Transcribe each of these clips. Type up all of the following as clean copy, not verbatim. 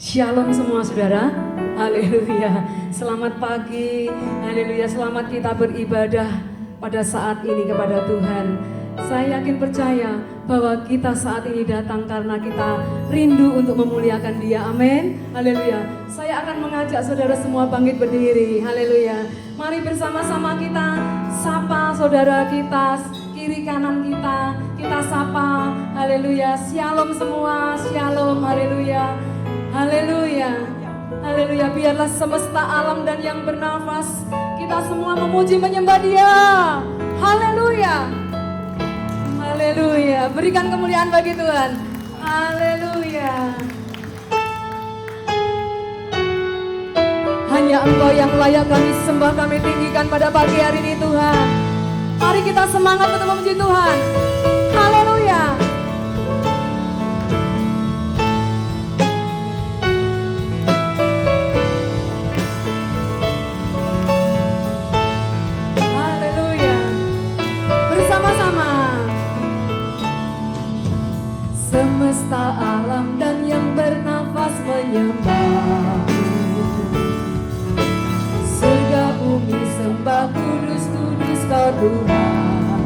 Shalom semua saudara, haleluya. Selamat pagi, haleluya. Selamat kita beribadah pada saat ini kepada Tuhan. Saya yakin percaya bahwa kita saat ini datang karena kita rindu untuk memuliakan Dia, amin, haleluya. Saya akan mengajak saudara semua bangkit berdiri, haleluya. Mari bersama-sama kita sapa saudara kita, kiri kanan kita sapa, haleluya. Shalom semua, shalom, haleluya. Haleluya, haleluya. Biarlah semesta alam dan yang bernafas kita semua memuji menyembah Dia. Haleluya, haleluya. Berikan kemuliaan bagi Tuhan. Haleluya. Hanya Engkau yang layak kami sembah, kami tinggikan pada pagi hari ini Tuhan. Mari kita semangat untuk memuji Tuhan. Haleluya. Semesta alam dan yang bernafas menyembah-Mu. Surga bumi sembah, kudus kudus Kau Tuhan.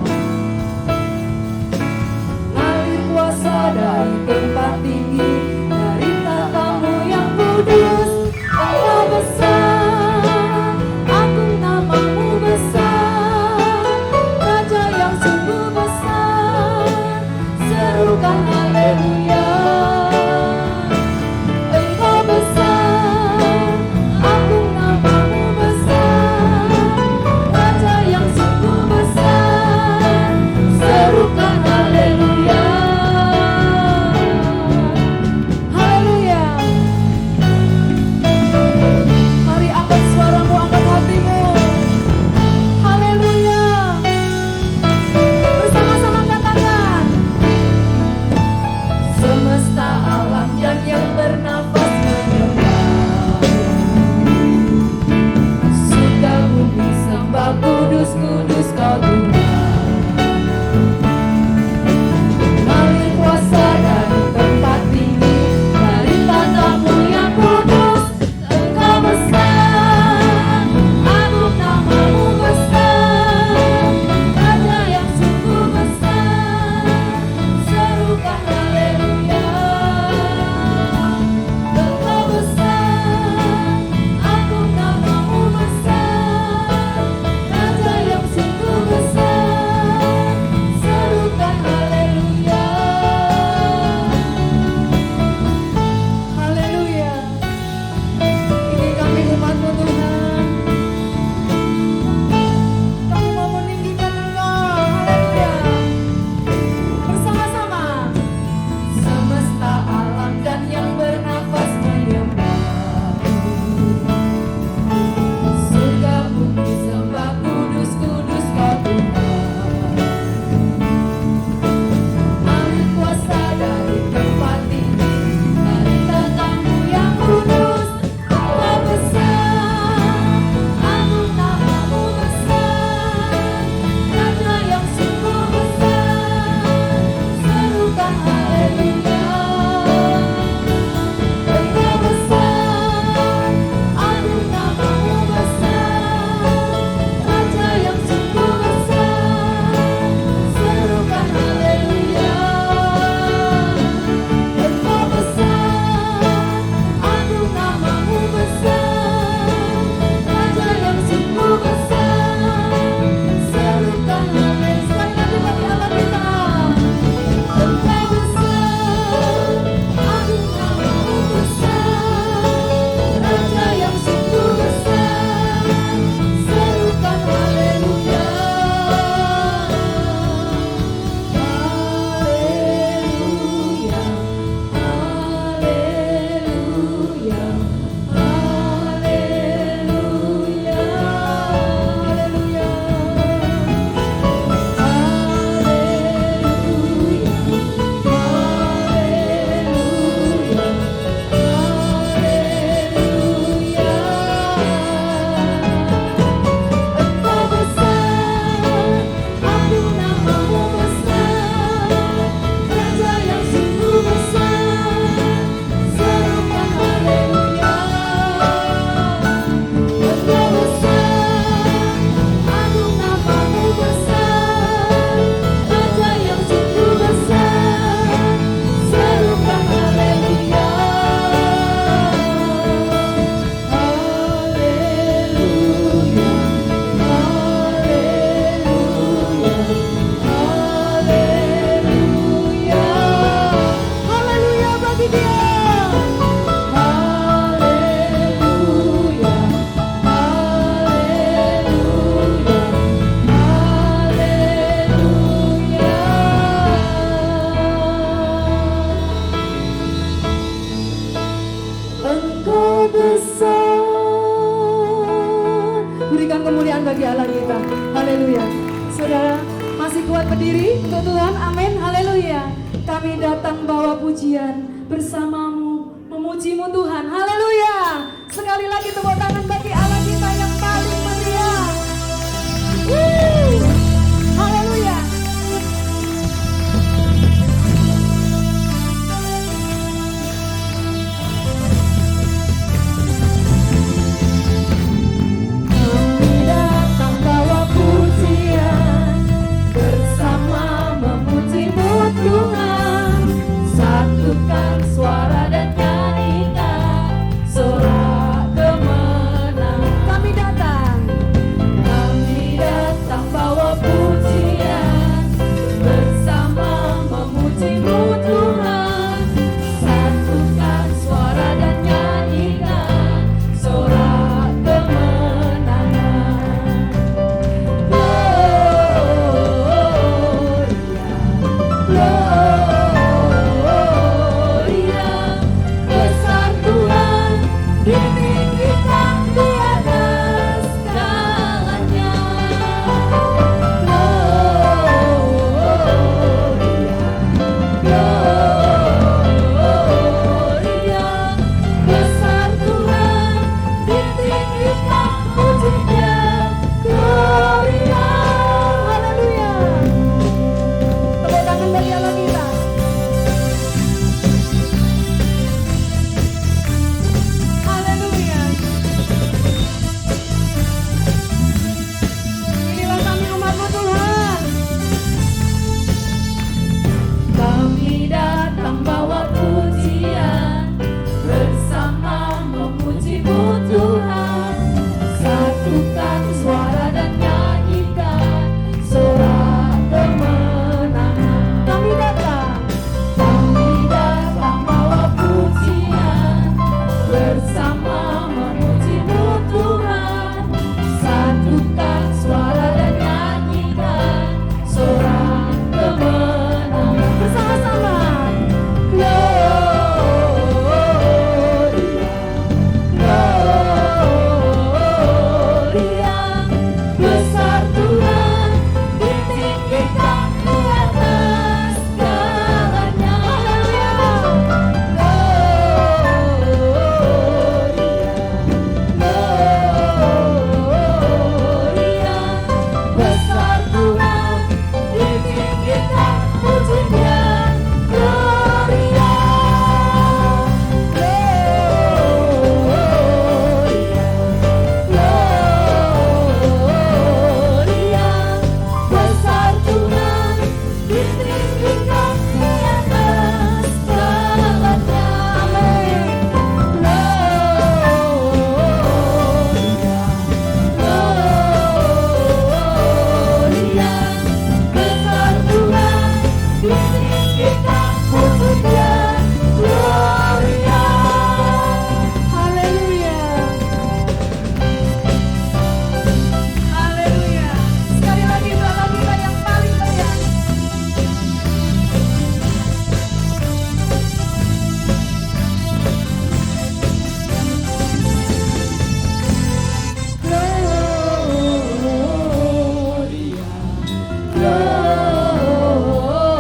kami datang bawa pujian bersamamu, memujimu Tuhan. Haleluya. Sekali lagi tepuk tangan bagi Allah kita yang paling meriah. Haleluya. Kami datang bawa pujian bersama memujimu Tuhan. Satukan suara dan nyanyikan sorak kemenangan. Kami datang bawa pujian bersama memujimu Tuhan. Satukan suara dan nyanyikan sorak kemenangan. Gloria, besar Tuhan, ditinggikan di atas segalanya. Gloria, besar Tuhan, ditinggikan pujinya. Gloria, haleluya. Tepuk tangan bagi Allah kita. Haleluya. Inilah kami umat-Mu Tuhan. Kami datang bawa pujian bersama memujimu Tuhan. Satukan suara dan nyanyikan sorak kemenangan. Kami datang bawa pujian bersama memujimu Tuhan. Satukan suara dan nyanyikan sorak kemenangan. Bersama-sama. Gloria, besar Tuhan, ditinggikan di atas segalanya. Gloria, besar Tuhan, ditinggikan pujinya. Gloria, Gloria, besar Tuhan, ditinggikan di atas segalanya. Amin. Gloria, besar Tuhan, ditinggikan pujinya. Gloria, haleluya. Haleluya. Sekali lagi doa kita yang paling meriah.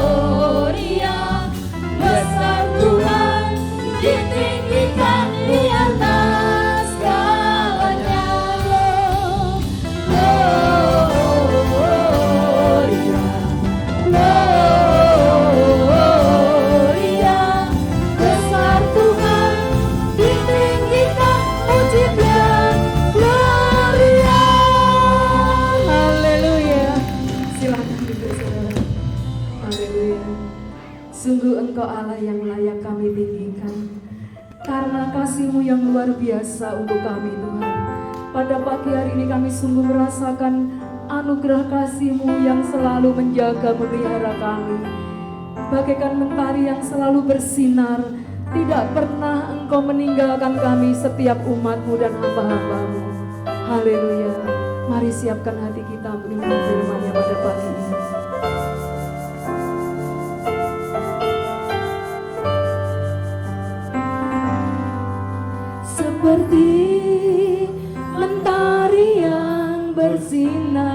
Gloria, besar Tuhan, ditinggikan di atas segalanya. Gloria, besar Tuhan, ditinggikan pujinya. Gloria, haleluya. Silakan duduk saudara. Haleluya. Sungguh Engkau Allah yang layak kami tinggikan, karena kasih-Mu yang luar biasa untuk kami Tuhan. Pada pagi hari ini kami sungguh merasakan anugerah kasih-Mu yang selalu menjaga memelihara kami. Bagaikan mentari yang selalu bersinar, tidak pernah Engkau meninggalkan kami setiap umat-Mu dan hamba-hamba-Mu. Haleluya. Mari siapkan hati kita untuk menerima firman-Nya pada pagi ini. Seperti mentari yang bersinar,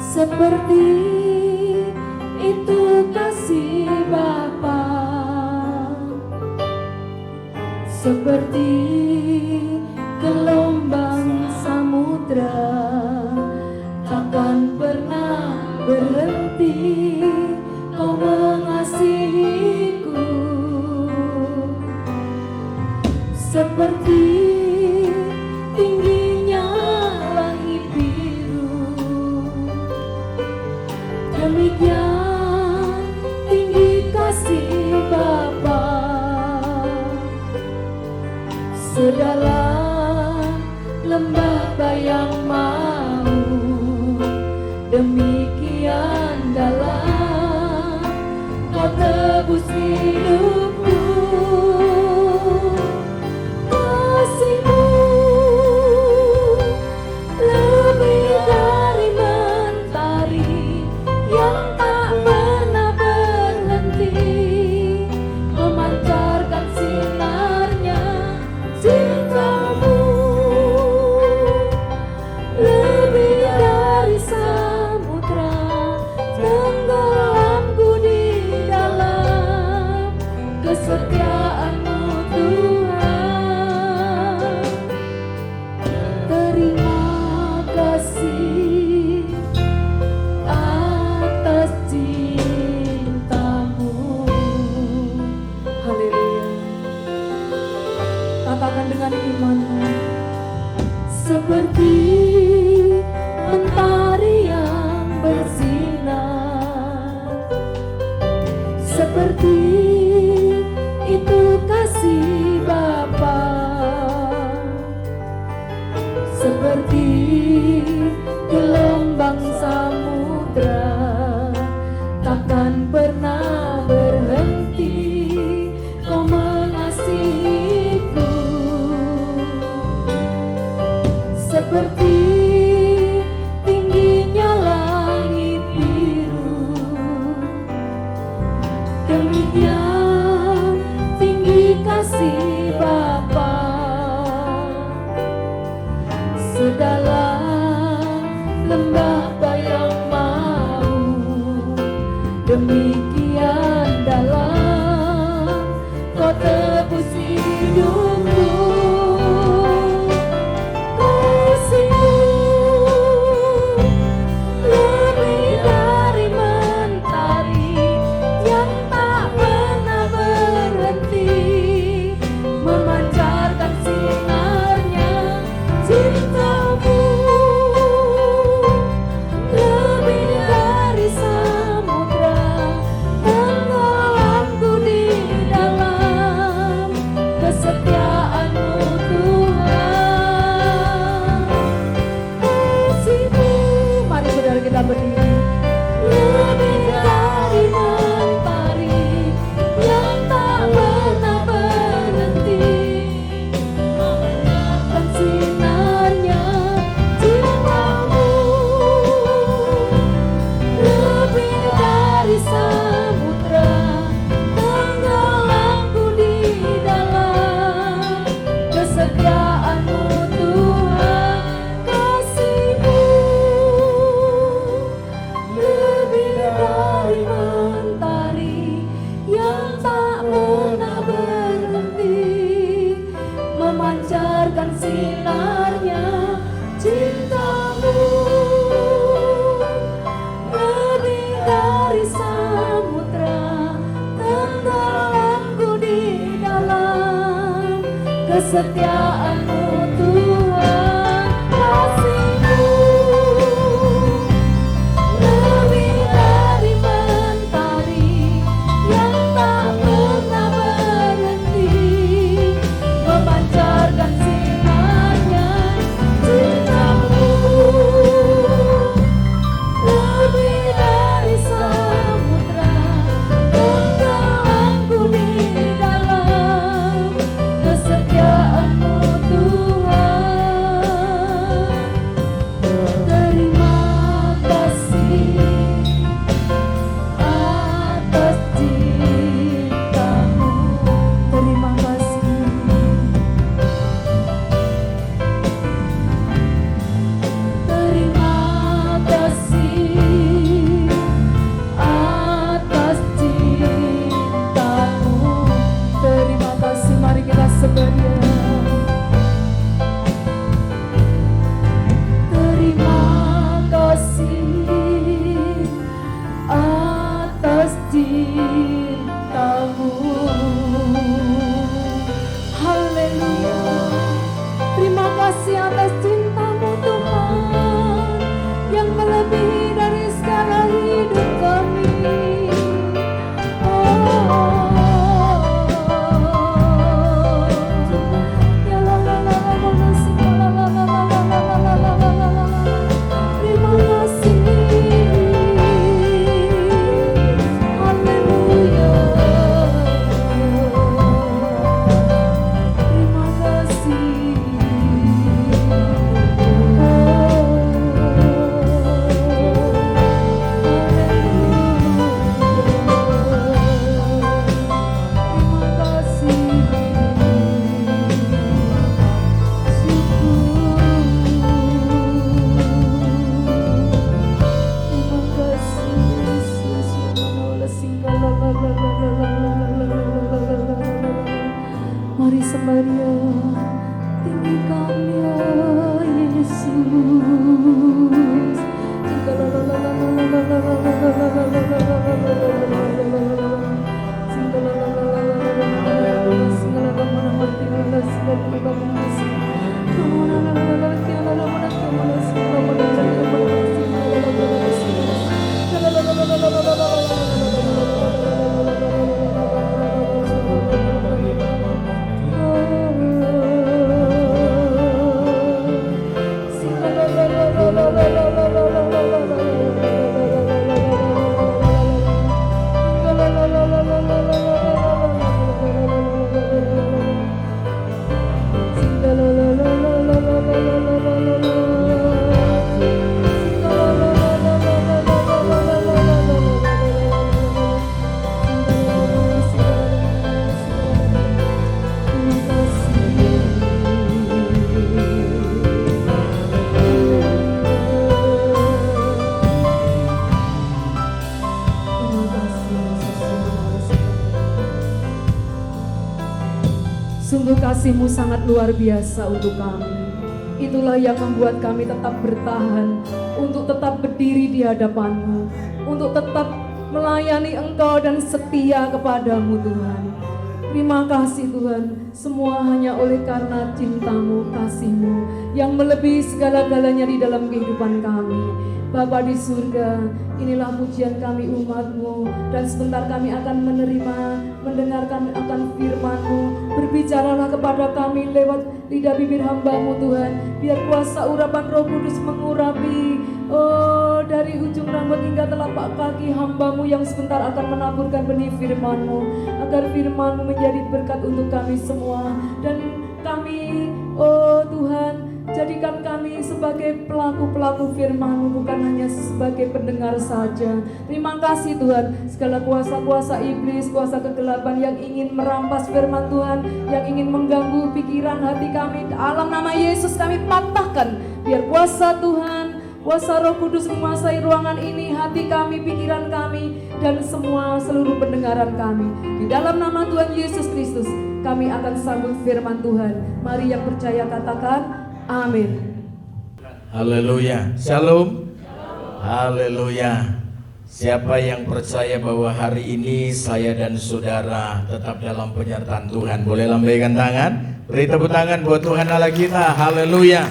seperti itu seperti gelombang samudra, takkan pernah berhenti kau mengasihiku. Seperti tingginya langit biru, demikian tinggi kasih Bapa. Sedalam lembah bayang mau, demikian dalam kau tebus hidupku. Kasih-Mu lebih dari mentari yang tak pernah berhenti, memancarkan sinarnya. Cinta-Mu lebih dari samudra, tenggelamku di dalam kesetiaan-Mu Tuhan. Terima kasih atas cinta-Mu. Haleluya. Katakan dengan iman-Mu. Seperti mentari yang bersinar, seperti itu kasih Bapa. Seperti gelombang samudra, takkan pernah berhenti kau mengasihiku. Seperti tingginya langit biru, demikian tinggi kasih Bapa. Sedalam lembah bayang mau, demikian dalam kau tebus hidupku. Kasih-Mu lebih dari mentari yang tak pernah berhenti, memancarkan sinarnya. Cinta-Mu lebih dari samudra, tenggelamku di dalam kesetiaan-Mu Tuhan. Kasih-Mu, mari saudara kita berdiri. Lebih dari mentari yang tak pernah berhenti, memancarkan sinarnya. Cinta-Mu lebih dari samudra, tenggelamku di dalam kesetiaan-Mu Tuhan. Kasih-Mu lebih dari mentari yang tak pernah berhenti, memancarkan sinarnya. Cinta-Mu lebih dari samudra, tenggelamku di dalam kesetiaan-Mu Tuhan. Kasih-Mu lebih dari mentari yang tak pernah berhenti, memancarkan sinarnya. Cinta-Mu lebih dari samudra, tenggelamku di dalam kesetiaan-Mu Tuhan. sembah Dia, tinggikan Dia Yesus. Sungguh kasih-Mu sangat luar biasa untuk kami. Itulah yang membuat kami tetap bertahan, untuk tetap berdiri di hadapan-Mu, untuk tetap melayani Engkau dan setia kepada-Mu Tuhan. Terima kasih Tuhan, semua hanya oleh karena cinta-Mu, kasih-Mu yang melebihi segala-galanya di dalam kehidupan kami. Bapa di surga, inilah pujian kami umat-Mu, dan sebentar kami akan mendengarkan akan firman-Mu. Berbicaralah kepada kami lewat lidah bibir hamba-Mu Tuhan, biar kuasa urapan Roh Kudus mengurapi dari ujung rambut hingga telapak kaki hamba-Mu yang sebentar akan menaburkan benih firman-Mu, agar firman-Mu menjadi berkat untuk kami semua. Dan kami, Tuhan, jadikan kami sebagai pelaku-pelaku firman-Mu, bukan hanya sebagai pendengar saja. Terima kasih Tuhan, segala kuasa-kuasa iblis, kuasa kegelapan yang ingin merampas firman Tuhan, yang ingin mengganggu pikiran hati kami, dalam nama Yesus kami patahkan. Biar kuasa Tuhan, kuasa Roh Kudus menguasai ruangan ini, hati kami, pikiran kami, dan semua seluruh pendengaran kami. Di dalam nama Tuhan Yesus Kristus, kami akan sambut firman Tuhan. Mari yang percaya katakan amin. Haleluya. Shalom. Haleluya. Siapa yang percaya bahwa hari ini saya dan saudara tetap dalam penyertaan Tuhan, boleh lambaikan tangan, beri tepuk tangan buat Tuhan Allah kita. Haleluya.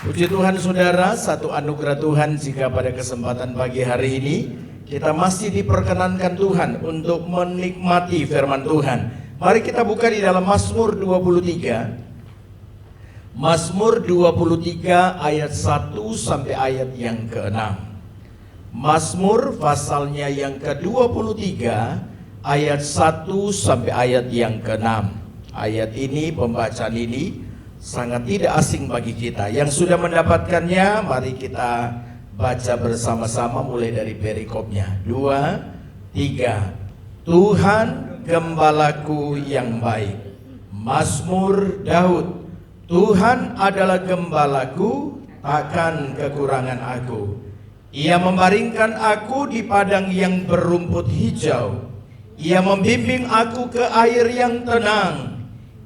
Puji Tuhan saudara, satu anugerah Tuhan jika pada kesempatan pagi hari ini kita masih diperkenankan Tuhan untuk menikmati firman Tuhan. Mari kita buka di dalam Mazmur 23. Mazmur 23 ayat 1 sampai ayat yang ke-6. Mazmur pasalnya yang ke-23 ayat 1 sampai ayat yang ke-6. Ayat ini, pembacaan ini sangat tidak asing bagi kita. Yang sudah mendapatkannya, mari kita baca bersama-sama mulai dari perikopnya. 2, 3. Tuhan gembalaku yang baik. Mazmur Daud. Tuhan adalah gembalaku, takkan kekurangan aku. Ia membaringkan aku di padang yang berumput hijau. Ia membimbing aku ke air yang tenang.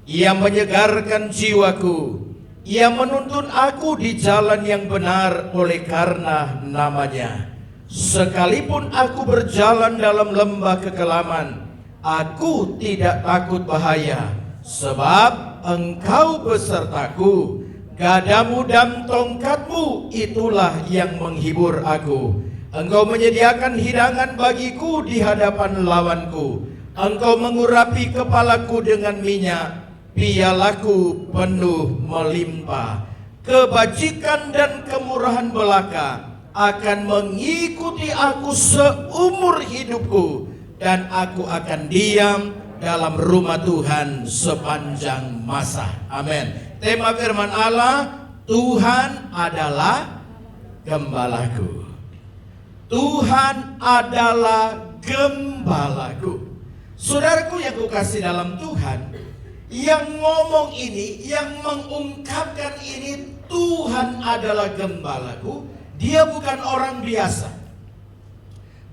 Ia menyegarkan jiwaku. Ia menuntun aku di jalan yang benar oleh karena namanya. Sekalipun aku berjalan dalam lembah kekelaman, aku tidak takut bahaya, sebab Engkau besertaku. Gadamu dan tongkatmu itulah yang menghibur aku. Engkau menyediakan hidangan bagiku di hadapan lawanku. Engkau mengurapi kepalaku dengan minyak, pialaku penuh melimpah. Kebajikan dan kemurahan belaka akan mengikuti aku seumur hidupku, dan aku akan diam dalam rumah Tuhan sepanjang masa. Amin. Tema firman Allah, Tuhan adalah gembalaku. Tuhan adalah gembalaku. Saudaraku yang kukasih dalam Tuhan, yang ngomong ini, yang mengungkapkan ini, Tuhan adalah gembalaku, dia bukan orang biasa.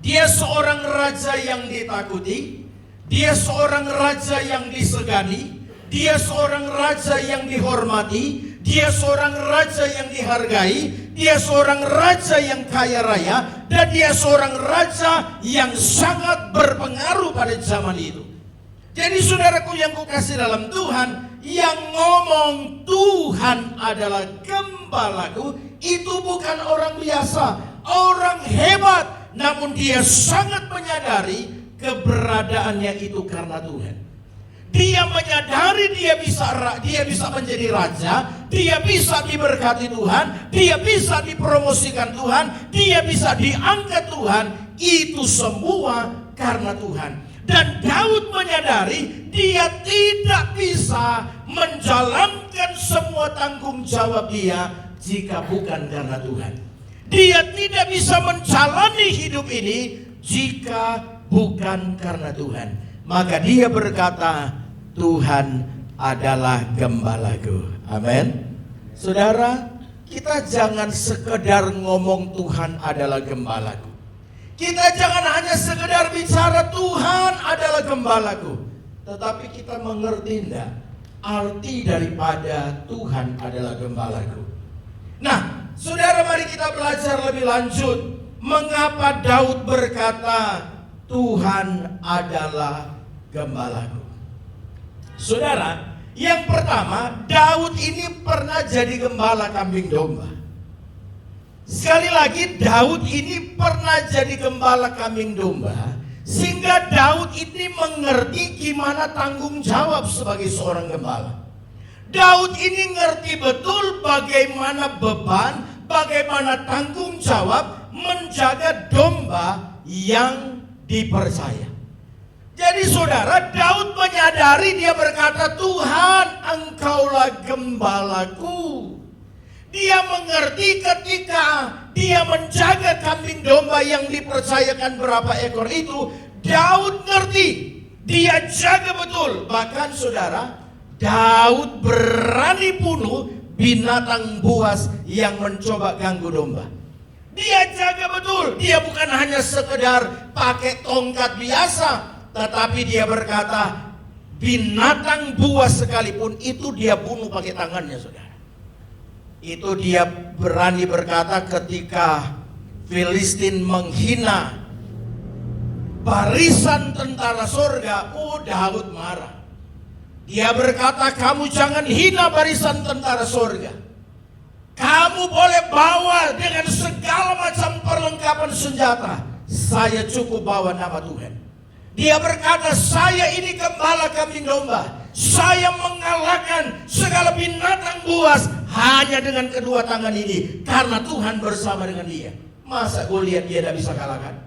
Dia seorang raja yang ditakuti. Dia seorang raja yang disegani. Dia seorang raja yang dihormati, dia seorang raja yang dihargai, dia seorang raja yang kaya raya, dan dia seorang raja yang sangat berpengaruh pada zaman itu. Jadi saudaraku yang kukasih dalam Tuhan, yang ngomong Tuhan adalah gembalaku, itu bukan orang biasa, orang hebat, namun dia sangat menyadari keberadaannya itu karena Tuhan. Dia menyadari dia bisa menjadi raja, dia bisa diberkati Tuhan, dia bisa dipromosikan Tuhan, dia bisa diangkat Tuhan. Itu semua karena Tuhan. Dan Daud menyadari dia tidak bisa menjalankan semua tanggung jawab dia jika bukan karena Tuhan. Dia tidak bisa menjalani hidup ini jika bukan karena Tuhan. Maka dia berkata, Tuhan adalah gembalaku. Amin. Saudara, kita jangan sekedar ngomong Tuhan adalah gembalaku. Kita jangan hanya sekedar bicara Tuhan adalah gembalaku. Tetapi kita mengerti enggak arti daripada Tuhan adalah gembalaku. Nah, saudara, mari kita belajar lebih lanjut. Mengapa Daud berkata Tuhan adalah gembalaku? Saudara, yang pertama, Daud ini pernah jadi gembala kambing domba. Sekali lagi, Daud ini pernah jadi gembala kambing domba, sehingga Daud ini mengerti gimana tanggung jawab sebagai seorang gembala. Daud ini ngerti betul bagaimana beban, bagaimana tanggung jawab menjaga domba yang dipercaya. Jadi saudara, Daud menyadari, dia berkata, Tuhan, Engkaulah gembalaku. Dia mengerti ketika dia menjaga kambing domba yang dipercayakan berapa ekor itu, Daud ngerti, dia jaga betul. Bahkan saudara, Daud berani bunuh binatang buas yang mencoba ganggu domba. Dia jaga betul, dia bukan hanya sekedar pakai tongkat biasa, tetapi dia berkata, binatang buas sekalipun itu dia bunuh pakai tangannya, saudara. Itu dia berani berkata ketika Filistin menghina barisan tentara sorga, Daud marah. Dia berkata, kamu jangan hina barisan tentara sorga. Kamu boleh bawa dengan segala macam perlengkapan senjata, saya cukup bawa nama Tuhan. Dia berkata, saya ini gembala kambing domba, saya mengalahkan segala binatang buas hanya dengan kedua tangan ini, karena Tuhan bersama dengan dia. Masa Goliat dia tidak bisa kalahkan?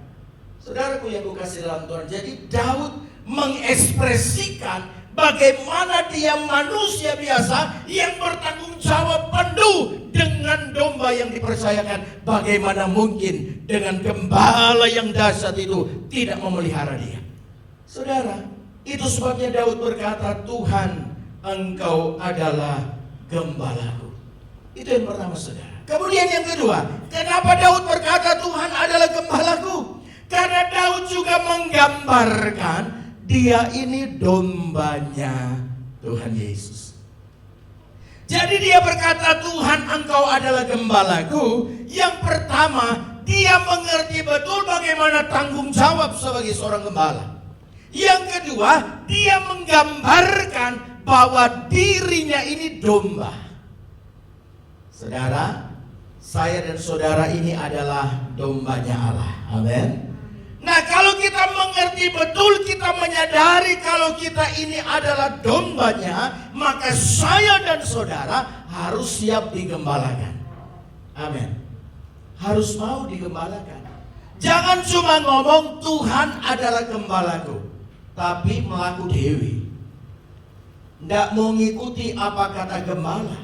Saudaraku yang kukasih dalam Tuhan, jadi Daud mengekspresikan bagaimana dia manusia biasa yang bertanggung jawab penuh dengan domba yang dipercayakan. Bagaimana mungkin dengan gembala yang dahsyat itu tidak memelihara dia? Saudara, itu sebabnya Daud berkata, Tuhan, Engkau adalah gembalaku. Itu yang pertama, saudara. Kemudian yang kedua, kenapa Daud berkata Tuhan adalah gembalaku? Karena Daud juga menggambarkan dia ini dombanya Tuhan Yesus. Jadi dia berkata, Tuhan, Engkau adalah gembalaku. Yang pertama, dia mengerti betul bagaimana tanggung jawab sebagai seorang gembala. Yang kedua, dia menggambarkan bahwa dirinya ini domba. Saudara, saya dan saudara ini adalah dombanya Allah. Amin. Nah, kalau kita mengerti betul, kita menyadari kalau kita ini adalah dombanya, maka saya dan saudara harus siap digembalakan. Amin. Harus mau digembalakan. Jangan cuma ngomong Tuhan adalah gembalaku, tapi melaku dewi. Nggak mau ngikuti apa kata gembala.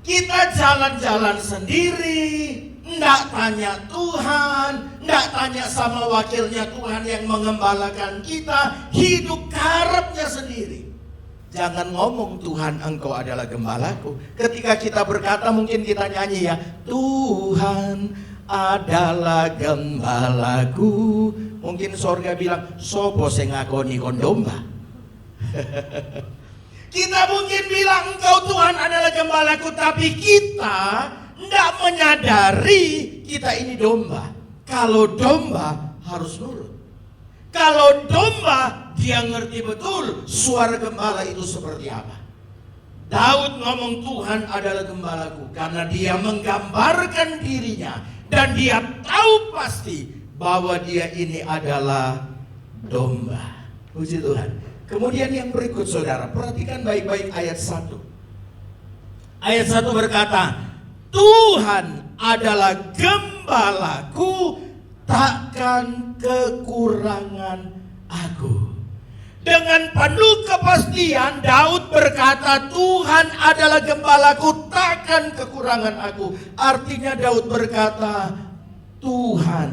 Kita jalan-jalan sendiri, nggak tanya Tuhan, nggak tanya sama wakilnya Tuhan yang mengembalakan kita, hidup karepnya sendiri. Jangan ngomong Tuhan Engkau adalah gembalaku. Ketika kita berkata, mungkin kita nyanyi ya, Tuhan adalah gembalaku. Mungkin sorga bilang, sopo sing ngakoni kon domba. Kita mungkin bilang engkau Tuhan adalah gembalaku, tapi kita tidak menyadari kita ini domba. Kalau domba harus nurut. Kalau domba dia ngerti betul suara gembala itu seperti apa. Daud ngomong Tuhan adalah gembalaku karena dia menggambarkan dirinya dan dia tahu pasti bahwa dia ini adalah domba. Puji Tuhan. Kemudian yang berikut saudara, perhatikan baik-baik ayat 1. Ayat 1 berkata, Tuhan adalah gembalaku, takkan kekurangan aku. Dengan penuh kepastian Daud berkata, Tuhan adalah gembalaku, takkan kekurangan aku. Artinya Daud berkata, Tuhan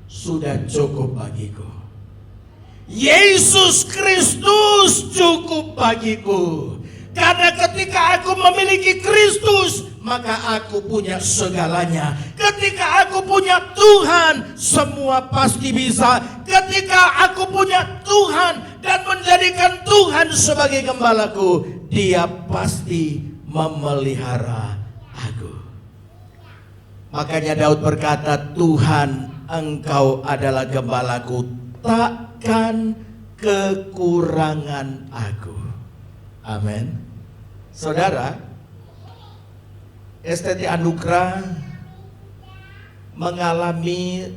sudah cukup bagiku. Yesus Kristus cukup bagiku. Karena ketika aku memiliki Kristus, maka aku punya segalanya. Ketika aku punya Tuhan, semua pasti bisa. Ketika aku punya Tuhan dan menjadikan Tuhan sebagai gembalaku, Dia pasti memelihara aku. Makanya Daud berkata, Tuhan, Engkau adalah gembalaku, takkan kekurangan aku. Amin. Saudara, STT Anugerah mengalami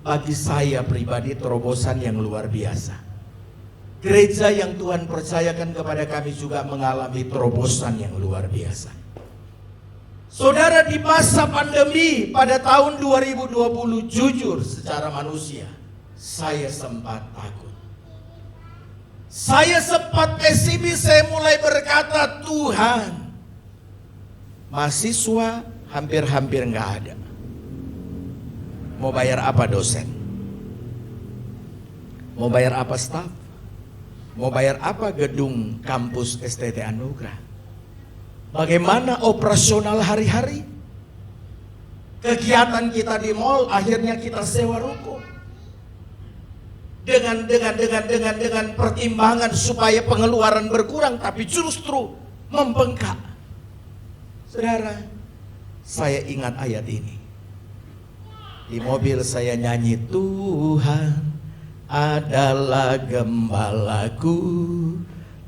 bagi saya pribadi terobosan yang luar biasa. Gereja yang Tuhan percayakan kepada kami juga mengalami terobosan yang luar biasa. Saudara, di masa pandemi pada tahun 2020, jujur secara manusia, saya sempat takut. Saya sempat pesimis, saya mulai berkata, Tuhan, mahasiswa hampir-hampir nggak ada. Mau bayar apa dosen? Mau bayar apa staf? Mau bayar apa gedung kampus STT Anugerah? Bagaimana operasional hari-hari? Kegiatan kita di mall akhirnya kita sewa ruko. Dengan pertimbangan supaya pengeluaran berkurang, tapi justru membengkak. Saudara, saya ingat ayat ini. Di mobil saya nyanyi, Tuhan adalah gembalaku,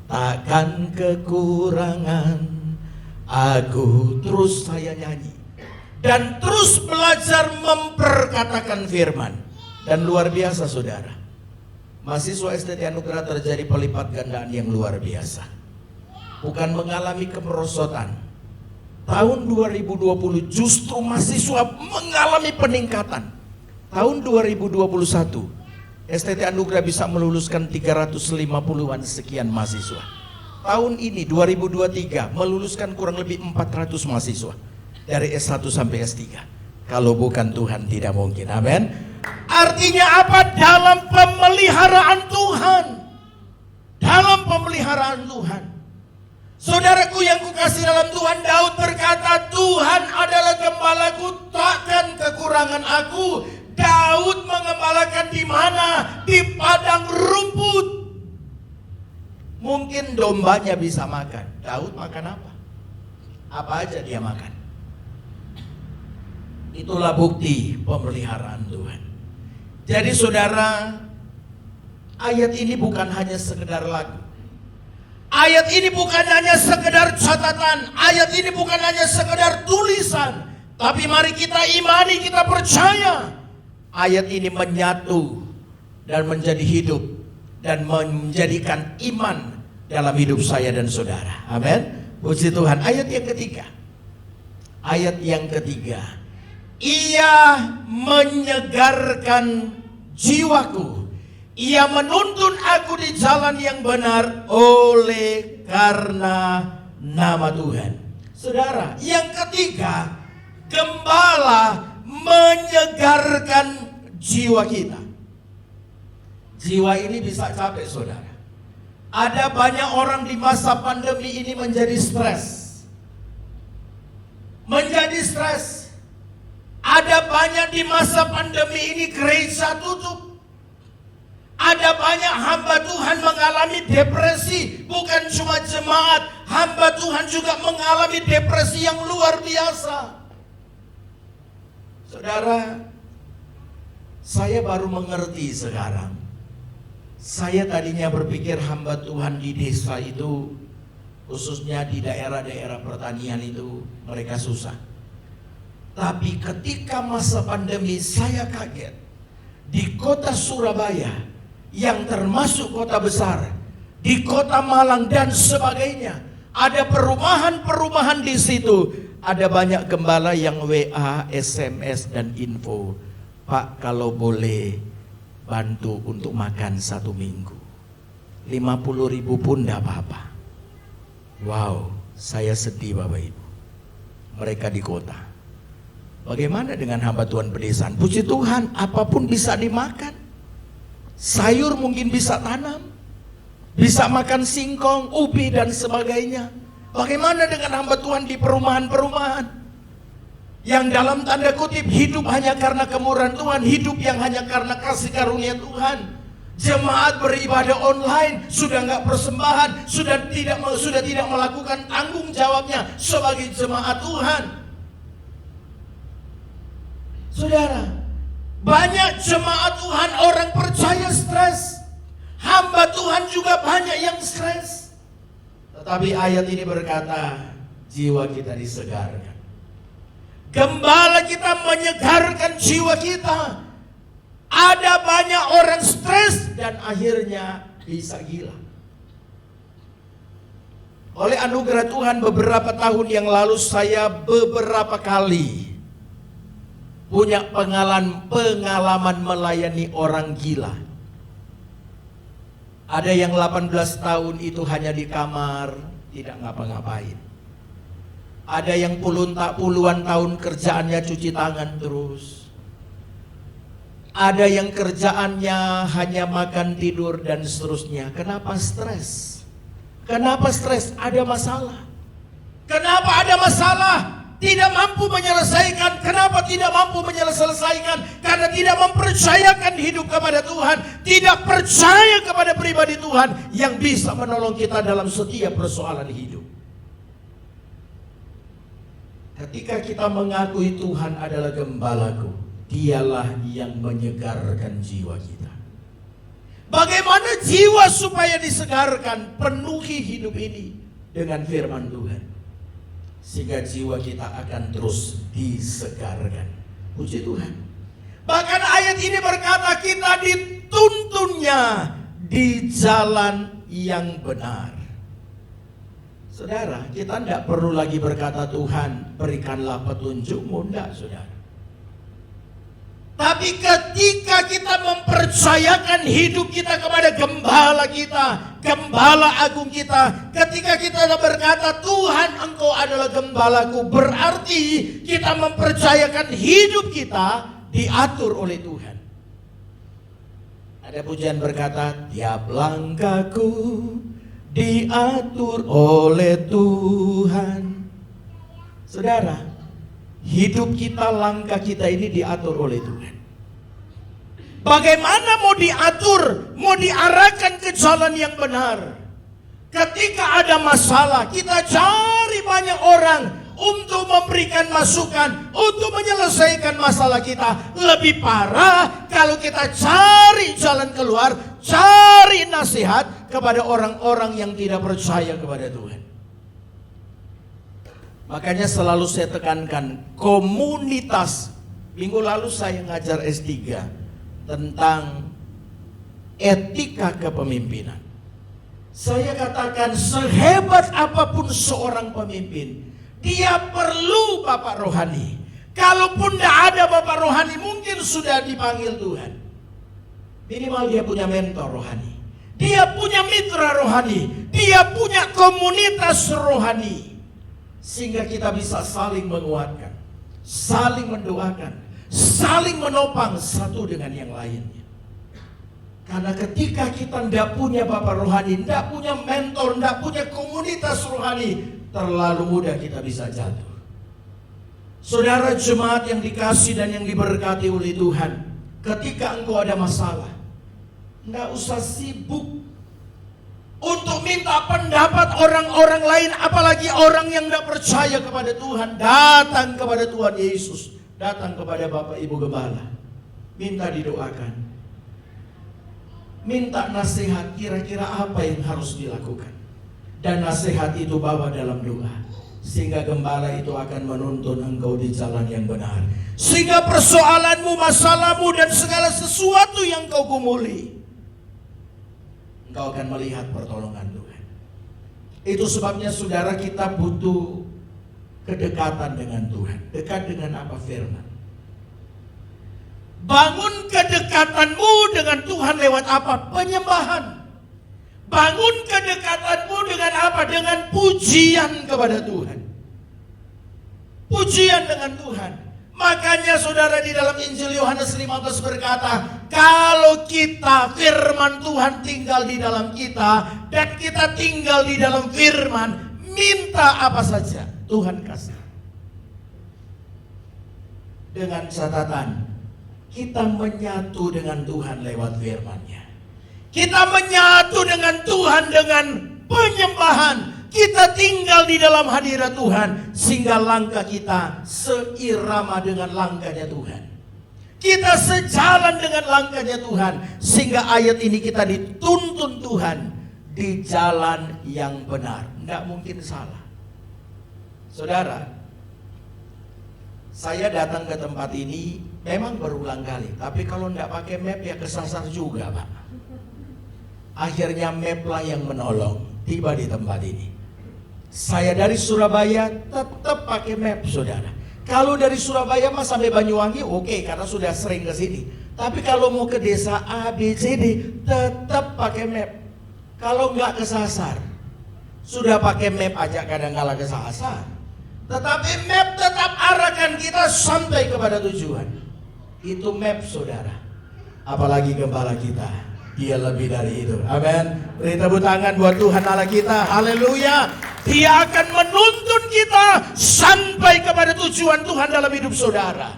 takkan kekurangan aku. Terus saya nyanyi dan terus belajar memperkatakan firman. Dan luar biasa saudara, mahasiswa STT Anugerah terjadi pelipat gandaan yang luar biasa. Bukan mengalami kemerosotan. Tahun 2020 justru mahasiswa mengalami peningkatan. Tahun 2021 STT Anugerah bisa meluluskan 350-an sekian mahasiswa. Tahun ini 2023 meluluskan kurang lebih 400 mahasiswa dari S1 sampai S3. Kalau bukan Tuhan tidak mungkin. Amin. Artinya apa? Dalam pemeliharaan Tuhan. Dalam pemeliharaan Tuhan. Saudaraku yang kukasih dalam Tuhan, Daud berkata, Tuhan adalah gembalaku, takkan kekurangan aku. Daud mengembalakan di mana? Di padang rumput. Mungkin dombanya bisa makan. Daud makan apa? Apa aja dia makan. Itulah bukti pemeliharaan Tuhan. Jadi saudara, ayat ini bukan hanya sekedar lagu. Ayat ini bukan hanya sekedar catatan. Ayat ini bukan hanya sekedar tulisan. Tapi mari kita imani, kita percaya. Ayat ini menyatu dan menjadi hidup dan menjadikan iman dalam hidup saya dan saudara. Amin. Puji Tuhan. Ayat yang ketiga. Ayat yang ketiga. Ia menyegarkan jiwaku. Ia menuntun aku di jalan yang benar oleh karena nama Tuhan. Saudara, yang ketiga, gembala menyegarkan jiwa kita. Jiwa ini bisa capek saudara. Ada banyak orang di masa pandemi ini menjadi stres. Menjadi stres. Ada banyak di masa pandemi ini gereja tutup. Ada banyak hamba Tuhan mengalami depresi, bukan cuma jemaat, hamba Tuhan juga mengalami depresi yang luar biasa. Saudara, saya baru mengerti sekarang. Saya tadinya berpikir hamba Tuhan di desa itu, khususnya di daerah-daerah pertanian itu, mereka susah. Tapi ketika masa pandemi saya kaget. Di kota Surabaya, yang termasuk kota besar, di kota Malang dan sebagainya, ada perumahan-perumahan di situ. Ada banyak gembala yang WA, SMS dan info, Pak kalau boleh bantu untuk makan 1 minggu, 50.000 pun tidak apa-apa. Wow, saya sedih Bapak Ibu. Mereka di kota. Bagaimana dengan hamba Tuhan pedesaan? Puji Tuhan, apapun bisa dimakan. Sayur mungkin bisa tanam, bisa makan singkong, ubi dan sebagainya. Bagaimana dengan hamba Tuhan di perumahan-perumahan yang dalam tanda kutip hidup hanya karena kemurahan Tuhan, hidup yang hanya karena kasih karunia Tuhan. Jemaat beribadah online, sudah nggak persembahan, sudah tidak melakukan tanggung jawabnya sebagai jemaat Tuhan. Saudara, banyak jemaat Tuhan orang percaya stres, hamba Tuhan juga banyak yang stres. Tetapi ayat ini berkata, jiwa kita disegarkan. Gembala kita menyegarkan jiwa kita. Ada banyak orang stres dan akhirnya bisa gila. Oleh anugerah Tuhan beberapa tahun yang lalu saya beberapa kali punya pengalaman melayani orang gila. Ada yang 18 tahun itu hanya di kamar, tidak ngapa-ngapain. Ada yang puluhan tahun kerjaannya cuci tangan terus. Ada yang kerjaannya hanya makan, tidur dan seterusnya. Kenapa stres? Kenapa stres? Ada masalah. Kenapa ada masalah? Tidak mampu menyelesaikan. Kenapa tidak mampu menyelesaikan? Karena tidak mempercayakan hidup kepada Tuhan. Tidak percaya kepada pribadi Tuhan yang bisa menolong kita dalam setiap persoalan hidup. Ketika kita mengakui Tuhan adalah gembalaku, dialah yang menyegarkan jiwa kita. Bagaimana jiwa supaya disegarkan? Penuhi hidup ini dengan firman Tuhan, sehingga jiwa kita akan terus disegarkan. Puji Tuhan. Bahkan ayat ini berkata kita dituntunnya di jalan yang benar. Saudara, kita tidak perlu lagi berkata Tuhan berikanlah petunjukmu, tidak saudara. Tapi ketika kita mempercayakan hidup kita kepada gembala kita, gembala agung kita, ketika kita berkata Tuhan engkau adalah gembalaku, berarti kita mempercayakan hidup kita diatur oleh Tuhan. Ada pujian berkata, tiap langkahku diatur oleh Tuhan. Saudara, hidup kita, langkah kita ini diatur oleh Tuhan. Bagaimana mau diatur, mau diarahkan ke jalan yang benar? Ketika ada masalah, kita cari banyak orang untuk memberikan masukan, untuk menyelesaikan masalah kita. Lebih parah kalau kita cari jalan keluar, cari nasihat kepada orang-orang yang tidak percaya kepada Tuhan. Makanya selalu saya tekankan komunitas. Minggu lalu saya ngajar S3 tentang etika kepemimpinan. Saya katakan sehebat apapun seorang pemimpin, dia perlu bapak rohani. Kalaupun tidak ada bapak rohani, mungkin sudah dipanggil Tuhan. Minimal dia punya mentor rohani, dia punya mitra rohani, dia punya komunitas rohani. Sehingga kita bisa saling menguatkan, saling mendoakan, saling menopang satu dengan yang lainnya. Karena ketika kita tidak punya bapak rohani, tidak punya mentor, tidak punya komunitas rohani, terlalu mudah kita bisa jatuh. Saudara jemaat yang dikasih dan yang diberkati oleh Tuhan, ketika engkau ada masalah, Nggak usah sibuk untuk minta pendapat orang-orang lain, apalagi orang yang nggak percaya kepada Tuhan. Datang kepada Tuhan Yesus, datang kepada Bapak Ibu Gembala, minta didoakan, minta nasihat kira-kira apa yang harus dilakukan, dan nasihat itu bawa dalam doa, sehingga gembala itu akan menuntun engkau di jalan yang benar, sehingga persoalanmu, masalahmu, dan segala sesuatu yang kau gumuli, engkau akan melihat pertolongan Tuhan. Itu sebabnya saudara, kita butuh kedekatan dengan Tuhan. Dekat dengan apa? Firman. Bangun kedekatanmu dengan Tuhan lewat apa? Penyembahan. Bangun kedekatanmu dengan apa? Dengan pujian kepada Tuhan. Pujian dengan Tuhan. Makanya saudara, di dalam Injil Yohanes 15 berkata, kalau kita, firman Tuhan tinggal di dalam kita, dan kita tinggal di dalam firman, minta apa saja Tuhan kasih. Dengan catatan, kita menyatu dengan Tuhan lewat firman-Nya. Kita menyatu dengan Tuhan dengan penyembahan. Kita tinggal di dalam hadirat Tuhan, sehingga langkah kita seirama dengan langkahnya Tuhan. Kita sejalan dengan langkahnya Tuhan, sehingga ayat ini kita dituntun Tuhan di jalan yang benar. Nggak mungkin salah. Saudara, saya datang ke tempat ini memang berulang kali, tapi kalau nggak pakai map ya kesasar juga, Pak. Akhirnya map lah yang menolong, tiba di tempat ini. Saya dari Surabaya tetap pakai map, saudara. Kalau dari Surabaya mah sampai Banyuwangi oke, karena sudah sering ke sini. Tapi kalau mau ke desa A, B, C, D tetap pakai map. Kalau nggak kesasar, sudah pakai map aja kadang kala kesasar. Tetapi map tetap arahkan kita sampai kepada tujuan. Itu map, saudara. Apalagi gembala kita, dia lebih dari itu. Amin. Beri tepuk tangan buat Tuhan Allah kita. Haleluya. Dia akan menuntun kita sampai kepada tujuan Tuhan dalam hidup saudara.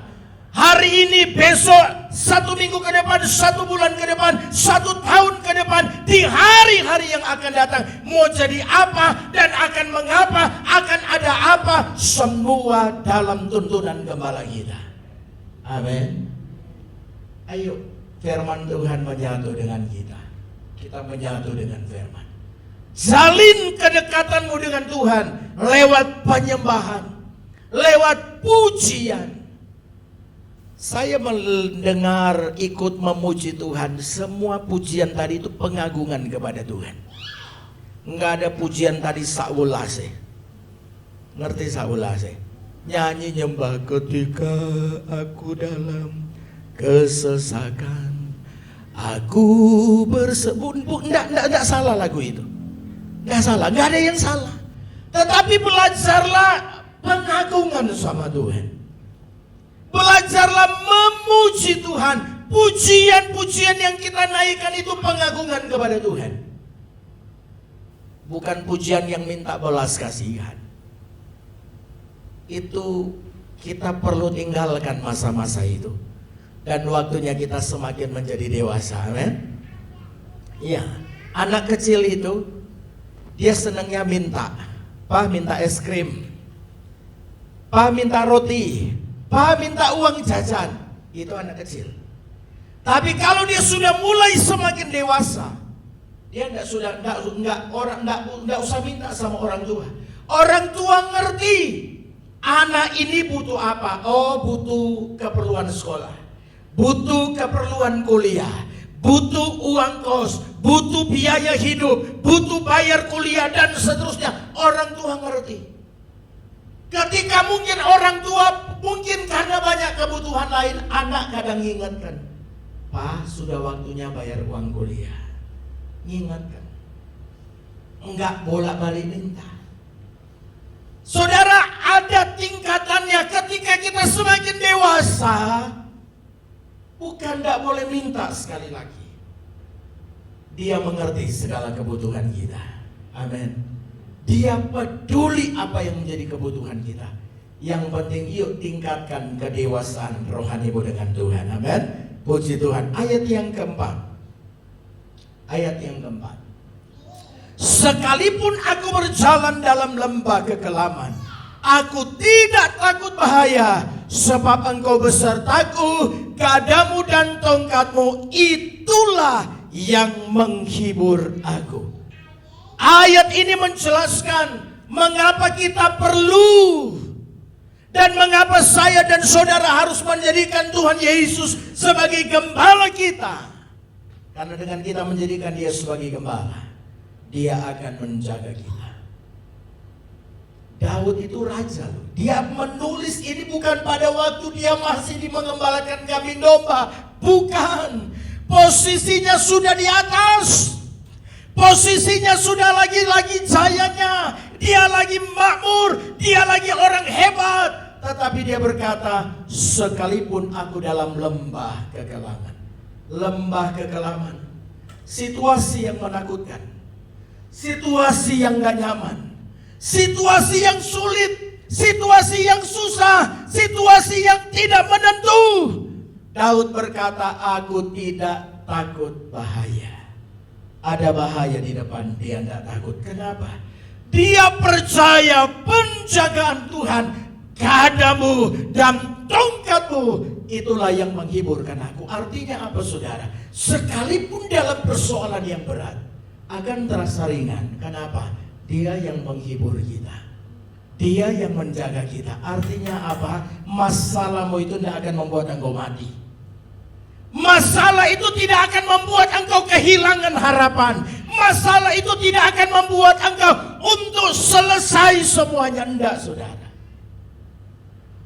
Hari ini, besok, 1 minggu ke depan, 1 bulan ke depan, 1 tahun ke depan, di hari-hari yang akan datang, mau jadi apa dan akan mengapa, akan ada apa, semua dalam tuntunan gembala kita. Amin. Ayo, firman Tuhan menyatu dengan kita. Kita menyatu dengan firman. Jalin kedekatanmu dengan Tuhan lewat penyembahan, lewat pujian. Saya mendengar ikut memuji Tuhan. Semua pujian tadi itu pengagungan kepada Tuhan. Enggak ada pujian tadi saulase. Ngerti saulase? Nyanyi nyembah ketika aku dalam kesesakan, aku bersembunyi. Enggak salah lagu itu. Enggak salah, enggak ada yang salah. Tetapi belajarlah pengagungan sama Tuhan. Belajarlah memuji Tuhan. Pujian-pujian yang kita naikkan itu pengagungan kepada Tuhan. Bukan pujian yang minta belas kasihan. Itu kita perlu tinggalkan masa-masa itu. Dan waktunya kita semakin menjadi dewasa. Amin. Iya, anak kecil itu dia senangnya minta. Pak minta es krim, Pak minta roti, Pak minta uang jajan. Itu anak kecil. Tapi kalau dia sudah mulai semakin dewasa, dia enggak usah minta sama orang tua. Orang tua ngerti anak ini butuh apa. Oh, butuh keperluan sekolah, butuh keperluan kuliah, butuh uang kos, butuh biaya hidup, butuh bayar kuliah, dan seterusnya. Orang tua ngerti. Ketika mungkin orang tua, mungkin karena banyak kebutuhan lain, anak kadang ngingatkan, Pak, sudah waktunya bayar uang kuliah. Ngingatkan. Enggak bolak-balik minta. Saudara, ada tingkatannya. Ketika kita semakin dewasa, bukan tidak boleh minta sekali lagi. Dia mengerti segala kebutuhan kita. Amin. Dia peduli apa yang menjadi kebutuhan kita. Yang penting yuk tingkatkan kedewasaan rohanimu dengan Tuhan. Amin. Puji Tuhan. Ayat yang keempat. Ayat yang keempat. Sekalipun aku berjalan dalam lembah kekelaman, aku tidak takut bahaya, sebab engkau besertaku, gadamu dan tongkatmu itulah yang menghibur aku. Ayat ini menjelaskan mengapa kita perlu dan mengapa saya dan saudara harus menjadikan Tuhan Yesus sebagai gembala kita. Karena dengan kita menjadikan Dia sebagai gembala, Dia akan menjaga kita. Daud itu raja loh. Dia menulis ini bukan pada waktu dia masih mengembalakan kambing domba. Bukan. Posisinya sudah di atas. Posisinya sudah lagi jayanya. Dia lagi makmur. Dia lagi orang hebat. Tetapi dia berkata, sekalipun aku dalam lembah kekelaman. Lembah kekelaman. Situasi yang menakutkan. Situasi yang gak nyaman, situasi yang sulit, situasi yang susah, situasi yang tidak menentu. Daud berkata, aku tidak takut bahaya. Ada bahaya di depan, dia tidak takut. Kenapa? Dia percaya penjagaan Tuhan, gadamu dan tongkatmu itulah yang menghiburkan aku. Artinya apa saudara? Sekalipun dalam persoalan yang berat, akan terasa ringan. Kenapa? Dia yang menghibur kita. Dia yang menjaga kita. Artinya apa? Masalahmu itu tidak akan membuat engkau mati. Masalah itu tidak akan membuat engkau kehilangan harapan. Masalah itu tidak akan membuat engkau untuk selesai semuanya. Tidak, saudara.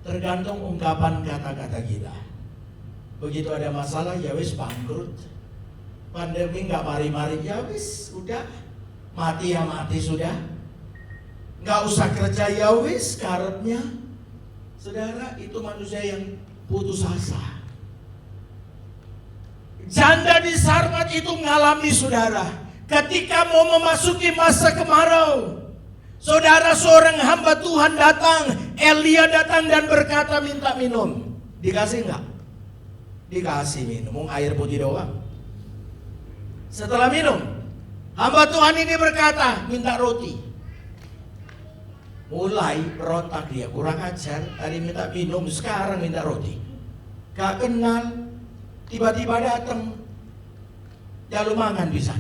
Tergantung ungkapan kata-kata kita. Begitu ada masalah, ya wis bangkrut. Pandemi nggak mari-mari, ya wis, udah mati ya mati sudah. Nggak usah kerja ya wis, karepnya. Saudara, itu manusia yang putus asa. Janda di Sarmat itu mengalami saudara, ketika mau memasuki masa kemarau, saudara, seorang hamba Tuhan datang, Elia datang dan berkata minta minum. Dikasih nggak? Dikasih minum, air putih doang. Setelah minum, hamba Tuhan ini berkata, minta roti. Mulai berontak dia, kurang ajar. Tadi minta minum, sekarang minta roti. Gak kenal, tiba-tiba datang, jalu mangan bisa.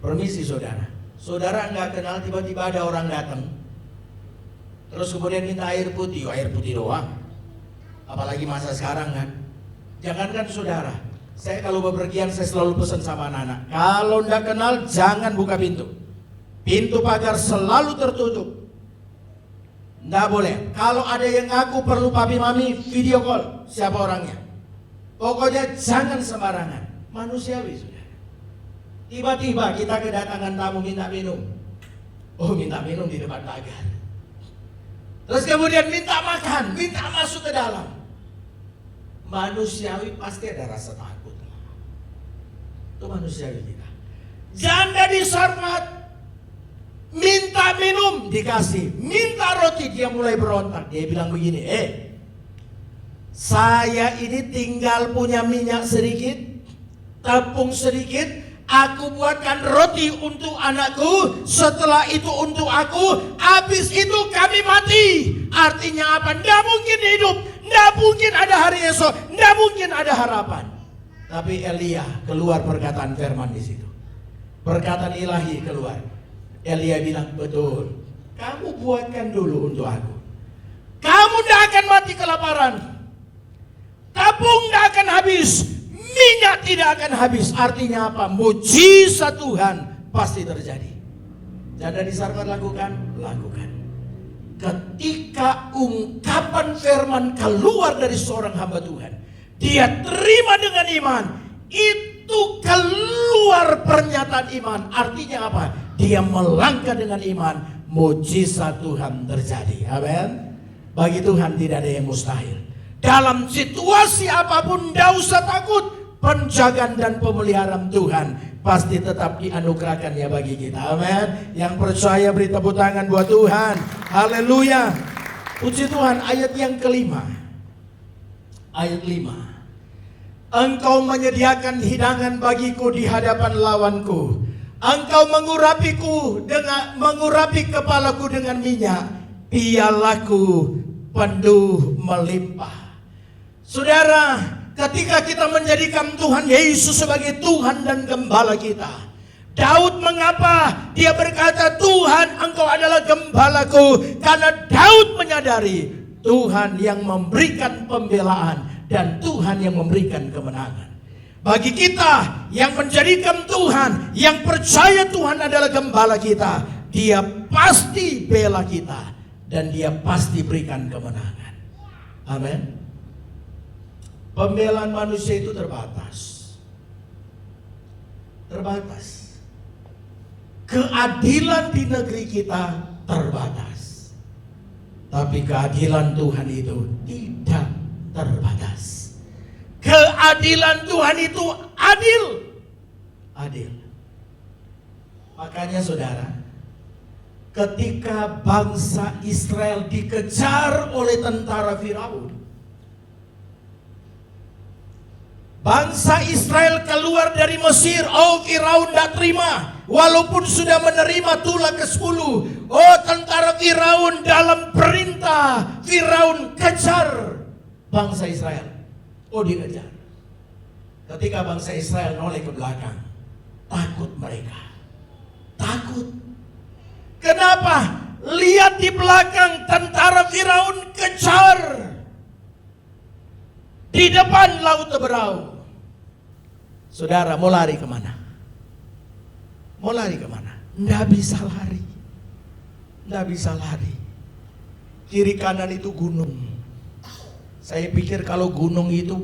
Permisi saudara. Saudara gak kenal, tiba-tiba ada orang datang, terus kemudian minta air putih doang. Apalagi masa sekarang kan. Jangankan saudara, saya kalau bepergian saya selalu pesan sama anak-anak, kalau ndak kenal jangan buka pintu. Pintu pagar selalu tertutup. Ndak boleh. Kalau ada yang ngaku perlu papi mami, video call siapa orangnya. Pokoknya jangan sembarangan. Manusiawi sudah. Tiba-tiba kita kedatangan tamu minta minum. Oh, minta minum di depan pagar. Terus kemudian minta makan, minta masuk ke dalam. Manusiawi pasti ada rasa takut. Itu manusiawi kita. Janda di Sarmat minta minum, dikasih. Minta roti, dia mulai berontak. Dia bilang begini, saya ini tinggal punya minyak sedikit, tepung sedikit, aku buatkan roti untuk anakku, setelah itu untuk aku, habis itu kami mati. Artinya apa? Tidak mungkin hidup, tidak mungkin ada hari esok, tidak mungkin ada harapan. Tapi Elia keluar perkataan firman di situ. Perkataan ilahi keluar. Elia bilang, betul. Kamu buatkan dulu untuk aku. Kamu tidak akan mati kelaparan. Tabung tidak akan habis. Minyak tidak akan habis. Artinya apa? Mujizat Tuhan pasti terjadi. Janda di Sarmat lakukan? Lakukan. Ketika ungkapan firman keluar dari seorang hamba Tuhan, dia terima dengan iman. Itu keluar pernyataan iman. Artinya apa? Dia melangkah dengan iman. Mujizat Tuhan terjadi. Amin. Bagi Tuhan tidak ada yang mustahil. Dalam situasi apapun tidak usah takut. Penjagaan dan pemeliharaan Tuhan pasti tetap dianugerahkan ya bagi kita. Amin. Yang percaya beri tepuk tangan buat Tuhan. Haleluya. Puji Tuhan. Ayat yang kelima. Ayat 5. Engkau menyediakan hidangan bagiku di hadapan lawanku. Engkau mengurapi kepalaku dengan minyak. Pialaku penuh melimpah. Saudara, ketika kita menjadikan Tuhan Yesus sebagai Tuhan dan Gembala kita, Daud mengapa dia berkata, Tuhan Engkau adalah gembalaku? Karena Daud menyadari Tuhan yang memberikan pembelaan dan Tuhan yang memberikan kemenangan. Bagi kita yang menjadikan Tuhan, yang percaya Tuhan adalah gembala kita, Dia pasti bela kita dan Dia pasti berikan kemenangan. Amin. Pembelaan manusia itu terbatas. Terbatas. Keadilan di negeri kita terbatas. Tapi keadilan Tuhan itu tidak terbatas. Keadilan Tuhan itu adil. Adil. Makanya saudara, ketika bangsa Israel dikejar oleh tentara Firaun, bangsa Israel keluar dari Mesir. Oh, Firaun tidak terima, walaupun sudah menerima tulah ke-10. Oh, tentara Firaun dalam perintah Firaun kejar bangsa Israel. Oh, dikejar. Ketika bangsa Israel noleh ke belakang, takut mereka. Takut. Kenapa? Lihat di belakang, tentara Firaun kejar. Di depan laut Teberau. Saudara, mau lari kemana? Mau lari kemana? Nggak bisa lari. Nggak bisa lari. Kiri kanan itu gunung. Saya pikir kalau gunung itu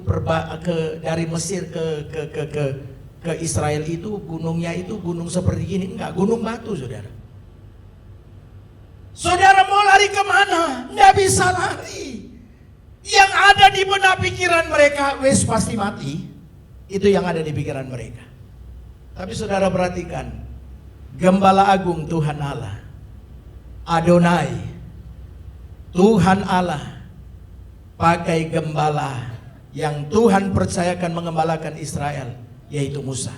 dari Mesir ke Israel itu gunungnya itu gunung seperti gini. Enggak, gunung batu, saudara. Saudara mau lari kemana? Nggak bisa lari. Yang ada di benak pikiran mereka, wes pasti mati. Itu yang ada di pikiran mereka. Tapi saudara perhatikan, Gembala Agung Tuhan Allah, Adonai, Tuhan Allah, pakai gembala yang Tuhan percayakan mengembalakan Israel, yaitu Musa.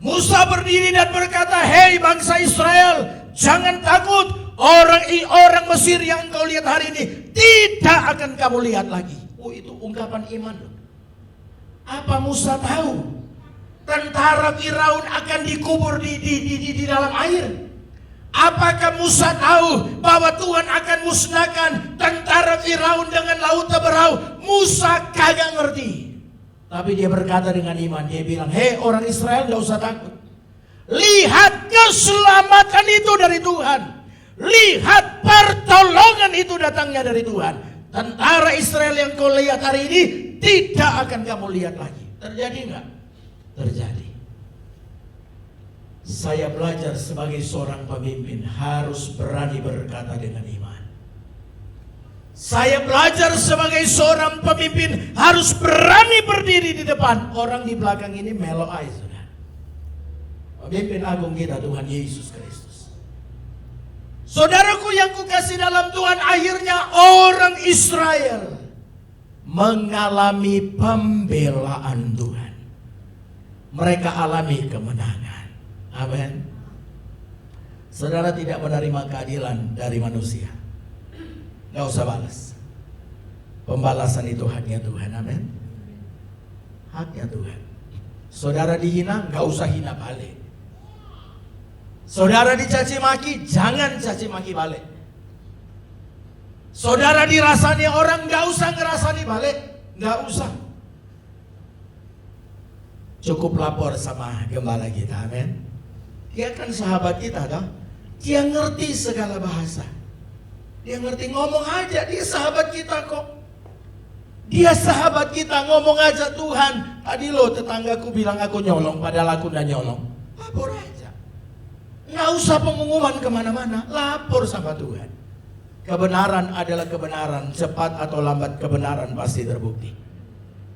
Musa berdiri dan berkata, hei bangsa Israel, jangan takut. Orang Mesir yang kau lihat hari ini tidak akan kamu lihat lagi. Oh, itu ungkapan iman. Apa Musa tahu tentara Firaun akan dikubur di dalam air? Apakah Musa tahu bahwa Tuhan akan musnahkan tentara Firaun dengan laut Teberau? Musa kagak ngerti. Tapi dia berkata dengan iman, dia bilang, hei orang Israel, gak usah takut. Lihat keselamatan itu dari Tuhan. Lihat pertolongan itu datangnya dari Tuhan. Tentara Israel yang kau lihat hari ini tidak akan kamu lihat lagi. Terjadi enggak? Terjadi. Saya belajar sebagai seorang pemimpin harus berani berkata dengan iman. Saya belajar sebagai seorang pemimpin harus berani berdiri di depan. Orang di belakang ini melo aja, saudara. Pemimpin agung kita Tuhan Yesus Kristus. Saudaraku yang kukasih dalam Tuhan, akhirnya orang Israel mengalami pembelaan Tuhan. Mereka alami kemenangan. Amin. Saudara tidak menerima keadilan dari manusia, gak usah balas. Pembalasan itu haknya Tuhan. Amin. Haknya Tuhan. Saudara dihina, gak usah hina balik. Saudara dicaci maki, jangan caci maki balik. Saudara dirasani orang, gak usah ngerasani balik. Gak usah. Cukup lapor sama gembala kita. Amin. Dia kan sahabat kita, toh. Dia ngerti segala bahasa. Dia ngerti, ngomong aja, dia sahabat kita kok. Dia sahabat kita, ngomong aja, Tuhan, tadi lo tetanggaku bilang aku nyolong, padahal aku gak nyolong. Lapor aja. Nggak usah pengumuman kemana-mana, lapor sama Tuhan. Kebenaran adalah kebenaran, cepat atau lambat kebenaran pasti terbukti.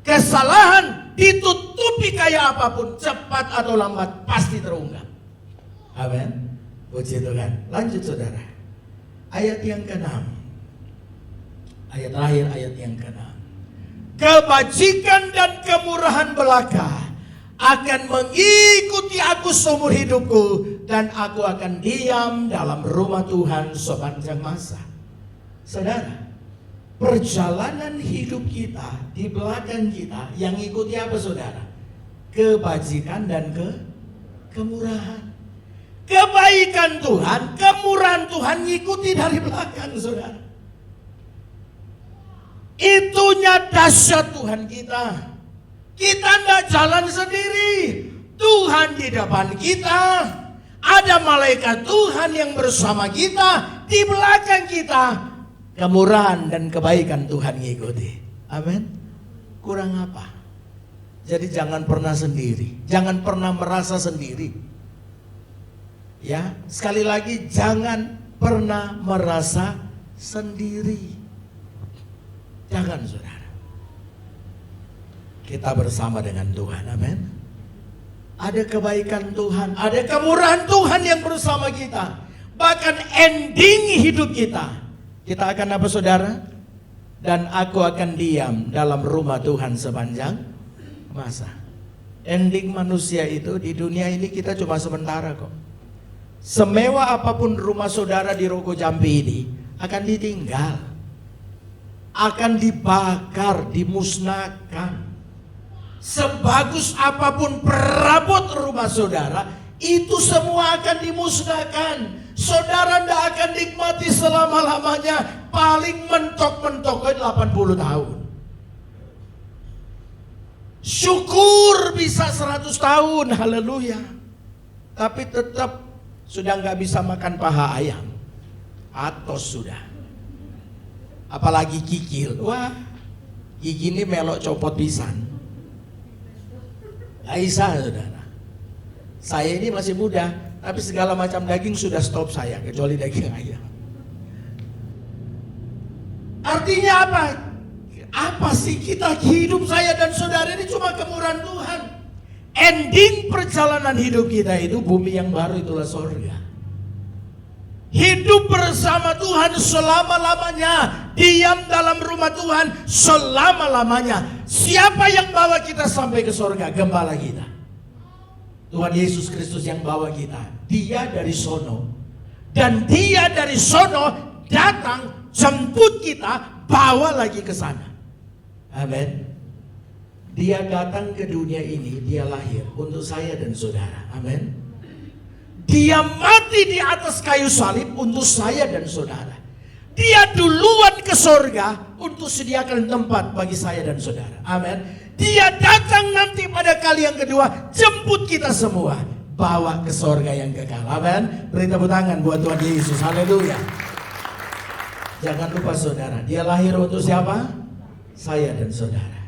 Kesalahan ditutupi kayak apapun, cepat atau lambat pasti terungkap. Amin. Puji Tuhan. Lanjut saudara. Ayat yang ke-6. Ayat terakhir, ayat yang ke-6. kebajikan dan kemurahan belaka akan mengikuti aku seumur hidupku, dan aku akan diam dalam rumah Tuhan sepanjang masa. Saudara, perjalanan hidup kita di belakang kita yang ikuti apa saudara? Kebajikan dan kemurahan. Kebaikan Tuhan, kemurahan Tuhan ngikuti dari belakang saudara. Itunya dahsyat Tuhan kita. Kita tidak jalan sendiri. Tuhan di depan kita. Ada malaikat Tuhan yang bersama kita. Di belakang kita. Kemurahan dan kebaikan Tuhan ngikuti. Amin. Kurang apa? Jadi jangan pernah sendiri. Jangan pernah merasa sendiri. Ya, sekali lagi jangan pernah merasa sendiri. Jangan saudara. Kita bersama dengan Tuhan, amin. Ada kebaikan Tuhan, ada kemurahan Tuhan yang bersama kita. Bahkan ending hidup kita akan apa saudara? Dan aku akan diam dalam rumah Tuhan sepanjang masa. Ending manusia itu di dunia ini kita cuma sementara kok. Semewah apapun rumah saudara di Rogo Jambi ini akan ditinggal, akan dibakar, dimusnahkan. Sebagus apapun perabot rumah saudara, itu semua akan dimusnahkan. Saudara tidak akan nikmati selama-lamanya. Paling mentok-mentok 80 tahun. Syukur bisa 100 tahun, haleluya. Tapi tetap sudah nggak bisa makan paha ayam. Atos sudah. Apalagi kikil. Wah, gigi ini melok copot pisan. Aisyah saudara. Saya ini masih muda, tapi segala macam daging sudah stop saya, kecuali daging ayam. Artinya apa? Apa sih kita hidup saya dan saudara ini cuma kemurahan Tuhan. Ending perjalanan hidup kita itu bumi yang baru, itulah surga. Hidup bersama Tuhan selama-lamanya. Diam dalam rumah Tuhan selama-lamanya. Siapa yang bawa kita sampai ke surga? Gembala kita. Tuhan Yesus Kristus yang bawa kita. Dia dari sono. Dan dia dari sono datang jemput kita, bawa lagi ke sana. Amin. Dia datang ke dunia ini, dia lahir untuk saya dan saudara. Amin. Dia mati di atas kayu salib untuk saya dan saudara. Dia duluan ke surga untuk sediakan tempat bagi saya dan saudara. Amin. Dia datang nanti pada kali yang kedua, jemput kita semua, bawa ke surga yang kekal. Amin. Beri tepuk tangan buat Tuhan Yesus. Haleluya. Jangan lupa saudara, dia lahir untuk siapa? Saya dan saudara.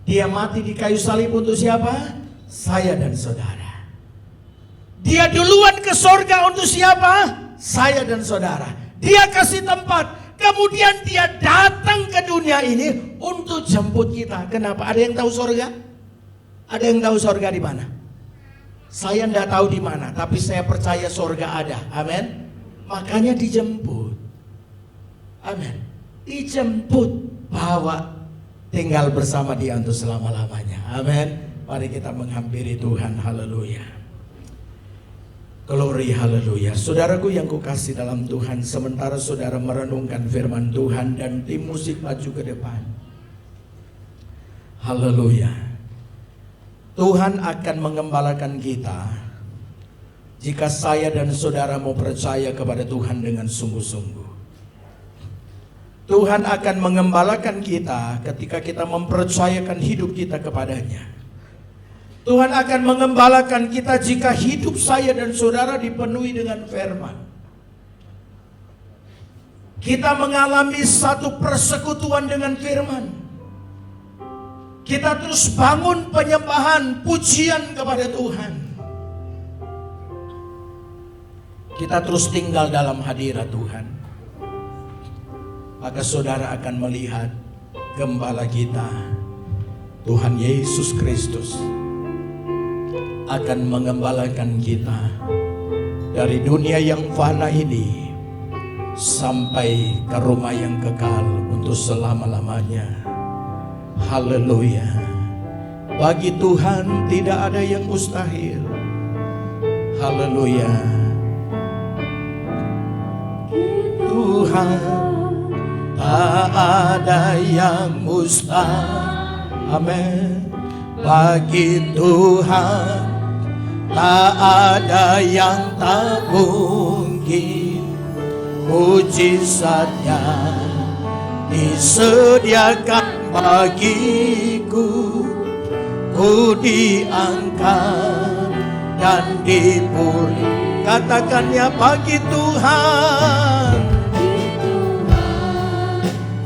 Dia mati di kayu salib untuk siapa? Saya dan saudara. Dia duluan ke surga untuk siapa? Saya dan saudara. Dia kasih tempat. Kemudian dia datang ke dunia ini untuk jemput kita. Kenapa? Ada yang tahu surga? Ada yang tahu surga di mana? Saya tidak tahu di mana, tapi saya percaya surga ada. Amin. Makanya dijemput. Amin. Dijemput, bawa, tinggal bersama dia untuk selama-lamanya. Amin. Mari kita menghampiri Tuhan. Haleluya. Glory, haleluya. Saudaraku yang kukasih dalam Tuhan, sementara saudara merenungkan firman Tuhan dan tim musik maju ke depan. Haleluya. Tuhan akan mengembalakan kita jika saya dan saudara mau percaya kepada Tuhan dengan sungguh-sungguh. Tuhan akan mengembalakan kita ketika kita mempercayakan hidup kita kepadanya. Tuhan akan mengembalakan kita jika hidup saya dan saudara dipenuhi dengan firman. Kita mengalami satu persekutuan dengan firman. Kita terus bangun penyembahan, pujian kepada Tuhan. Kita terus tinggal dalam hadirat Tuhan. Maka saudara akan melihat gembala kita, Tuhan Yesus Kristus, akan mengembalakan kita dari dunia yang fana ini sampai ke rumah yang kekal untuk selama-lamanya. Haleluya. Bagi Tuhan tidak ada yang mustahil. Haleluya. Tuhan tak ada yang mustahil. Amin. Bagi Tuhan tak ada yang tak mungkin. Mujizatnya disediakan bagiku. Ku diangkat dan dipulih. Katakannya, bagi Tuhan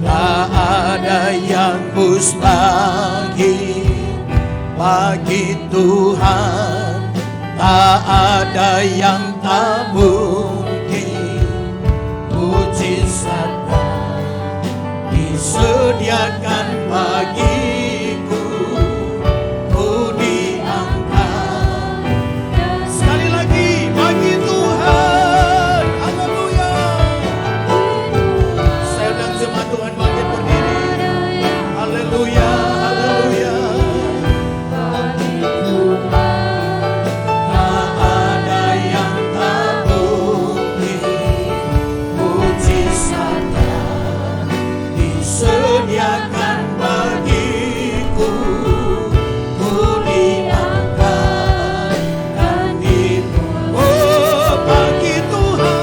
tak ada yang mustahil. Bagi Tuhan tak ada yang tak mungkin. Mujizatnya disediakan bagiku. Ku diangkat. Sekali lagi, bagi Tuhan. Haleluya. Saya undang jemaat Tuhan bangkit berdiri. Haleluya, haleluya. Sediakan bagiku. Ku diangkat dan dipulih. Oh, bagi Tuhan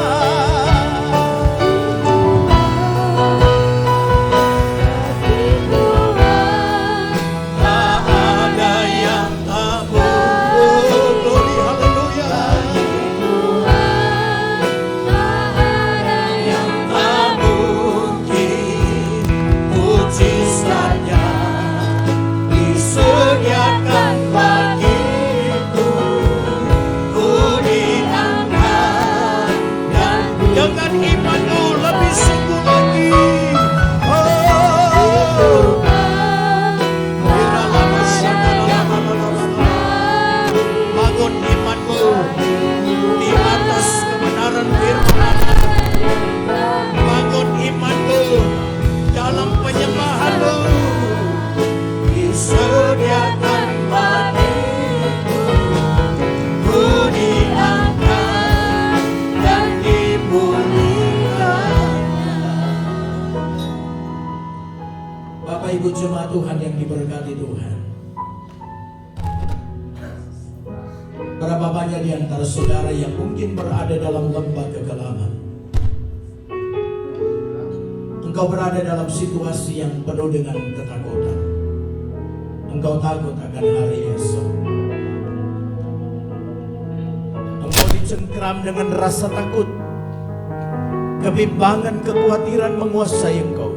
tak ada yang tak mungkin. Glory, haleluya. Yang tak mungkin. Mujizatnya disediakan bagiku. Ku diangkat dan dengan imanmu lebih sungguh lagi. Oh, bangun imanmu di atas kebenaran firman. Bangun imanmu dalam penyembahanmu. Disediakan bagiku. Ku diangkat dan dipulihkan. Bapak Ibu jemaat Tuhan yang diberkati Tuhan, berapa banyak di antara saudara yang mungkin berada dalam lembah kegelapan? Engkau berada dalam situasi yang penuh dengan ketakutan. Engkau takut akan hari esok. Engkau dicengkram dengan rasa takut. Kebimbangan, kekhawatiran menguasai engkau.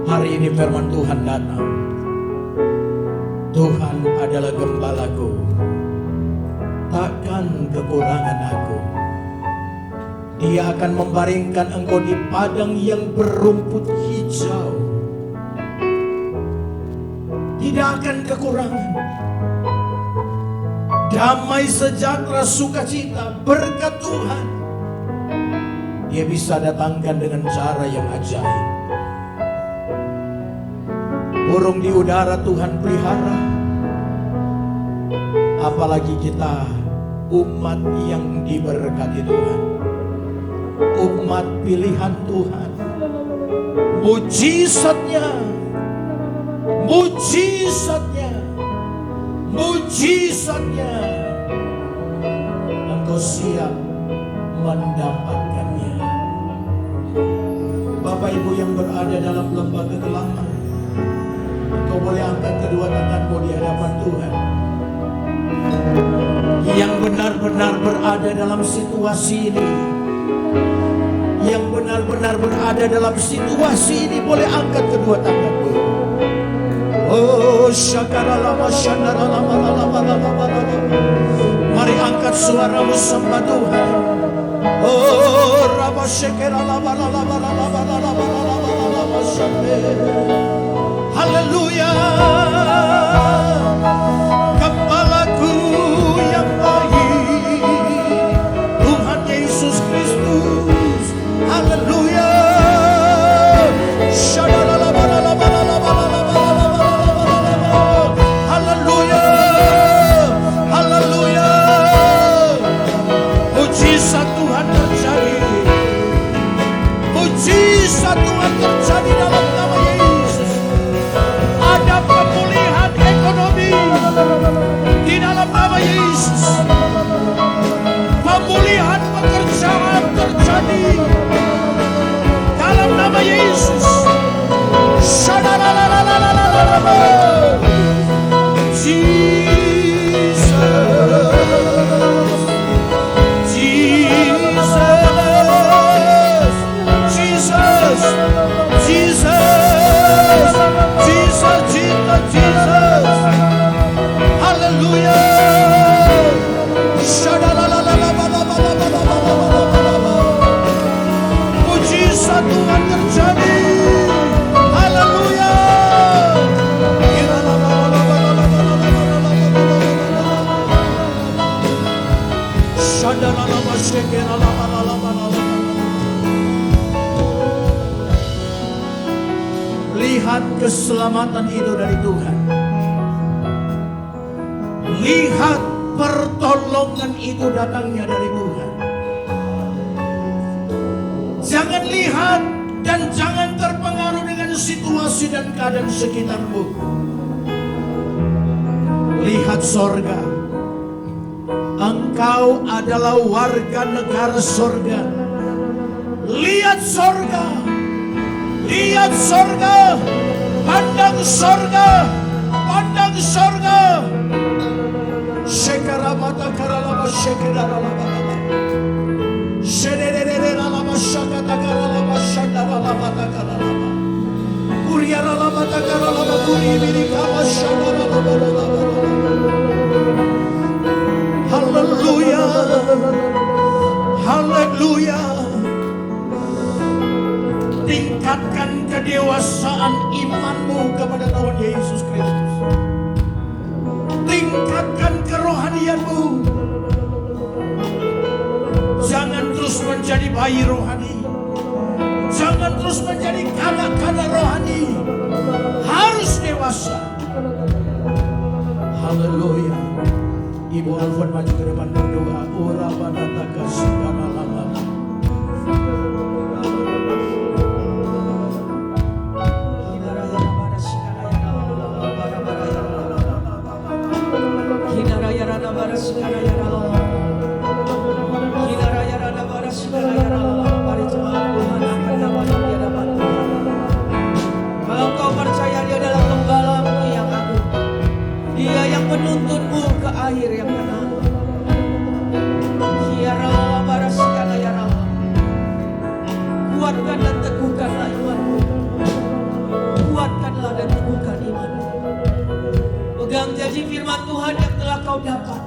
Hari ini firman Tuhan datang. Tuhan adalah gembalaku, takkan kekurangan aku. Dia akan membaringkan engkau di padang yang berumput hijau. Tidak akan kekurangan damai, sejahtera, sukacita, berkat Tuhan. Dia bisa datangkan dengan cara yang ajaib. Burung di udara Tuhan pelihara, apalagi kita umat yang diberkati Tuhan, umat pilihan Tuhan. Mujizatnya, mujizatnya, mujizatnya, engkau siap mendapatkannya. Bapak Ibu yang berada dalam lembah kegelapan, engkau boleh angkat kedua tanganmu di hadapan Tuhan. Yang benar-benar berada dalam situasi ini, yang benar-benar berada dalam situasi ini, boleh angkat kedua tanganmu. Oh, syakaralama, syakaralama, mari angkat suaramu sembah Tuhan. Oh, rama syakaralama, haleluya. Gembalaku yang baik, Tuhan Yesus Kristus. Haleluya. Shalala. Lihat keselamatan itu dari Tuhan. Lihat pertolongan itu datangnya dari Tuhan. Jangan lihat dan jangan terpengaruh dengan situasi dan keadaan sekitarmu. Lihat sorga. Engkau adalah warga negara sorga. Lihat sorga. Lihat sorga. Pandang sorga. Pandang sorga. Shekaramata karalama shekeralama. Shederereralama shakata karalama shandaralama takaralama. Kuriyaralama takaralama kuribirikama shandaralama. Haleluya. Haleluya. Tingkatkan kedewasaan imanmu kepada Tuhan Yesus Kristus. Tingkatkan kerohanianmu. Jangan terus menjadi bayi rohani. Jangan terus menjadi kanak-kanak rohani. Harus dewasa. Haleluya. Ibu Alfon maju ke depan berdoa. Ora banata kasih lama. Kalau kau percaya Dia adalah gembalamu yang agung, Dia yang menuntunmu ke air yang tenang. Kuatkan dan teguhkanlah imanmu. Kuatkanlah dan teguhkan imanmu. Pegang janji firman Tuhan yang telah kau dapat.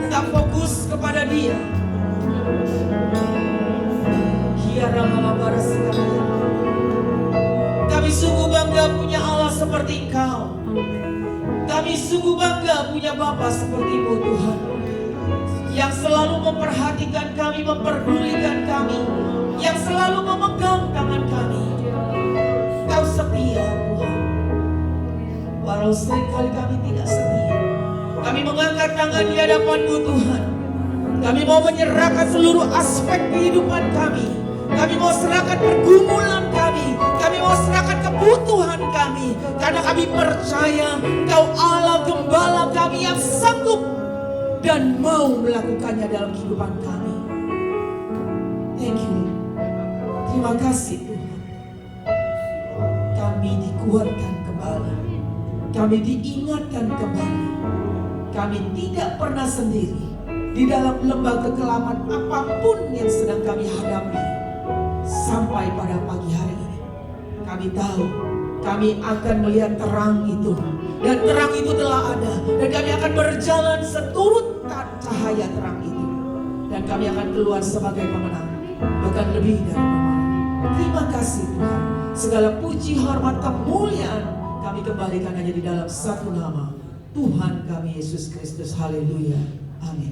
Tetap fokus kepada Dia. Kami sungguh bangga punya Allah seperti Engkau. Kami sungguh bangga punya Bapa seperti-Mu Tuhan, yang selalu memperhatikan kami, memperdulikan kami, yang selalu memegang tangan kami. Kau setia Tuhan, walau seringkali kami tidak setia. Kami mengangkat tangan di hadapan-Mu Tuhan. Kami mau menyerahkan seluruh aspek kehidupan kami. Kami mau serahkan pergumulan kami. Kami mau serahkan kebutuhan kami. Karena kami percaya Kau Allah Gembala kami yang sanggup dan mau melakukannya dalam kehidupan kami. Thank you. Terima kasih Tuhan. Kami dikuatkan kembali. Kami diingatkan kembali. Kami tidak pernah sendiri di dalam lembah kekelaman apapun yang sedang kami hadapi. Sampai pada pagi hari ini kami tahu kami akan melihat terang itu. Dan terang itu telah ada. Dan kami akan berjalan seturut cahaya terang itu. Dan kami akan keluar sebagai pemenang. Bahkan lebih dari pemenang. Terima kasih Tuhan. Segala puji, hormat, kemuliaan kami kembalikan hanya di dalam satu nama, Tuhan kami Yesus Kristus. Haleluya. Amin.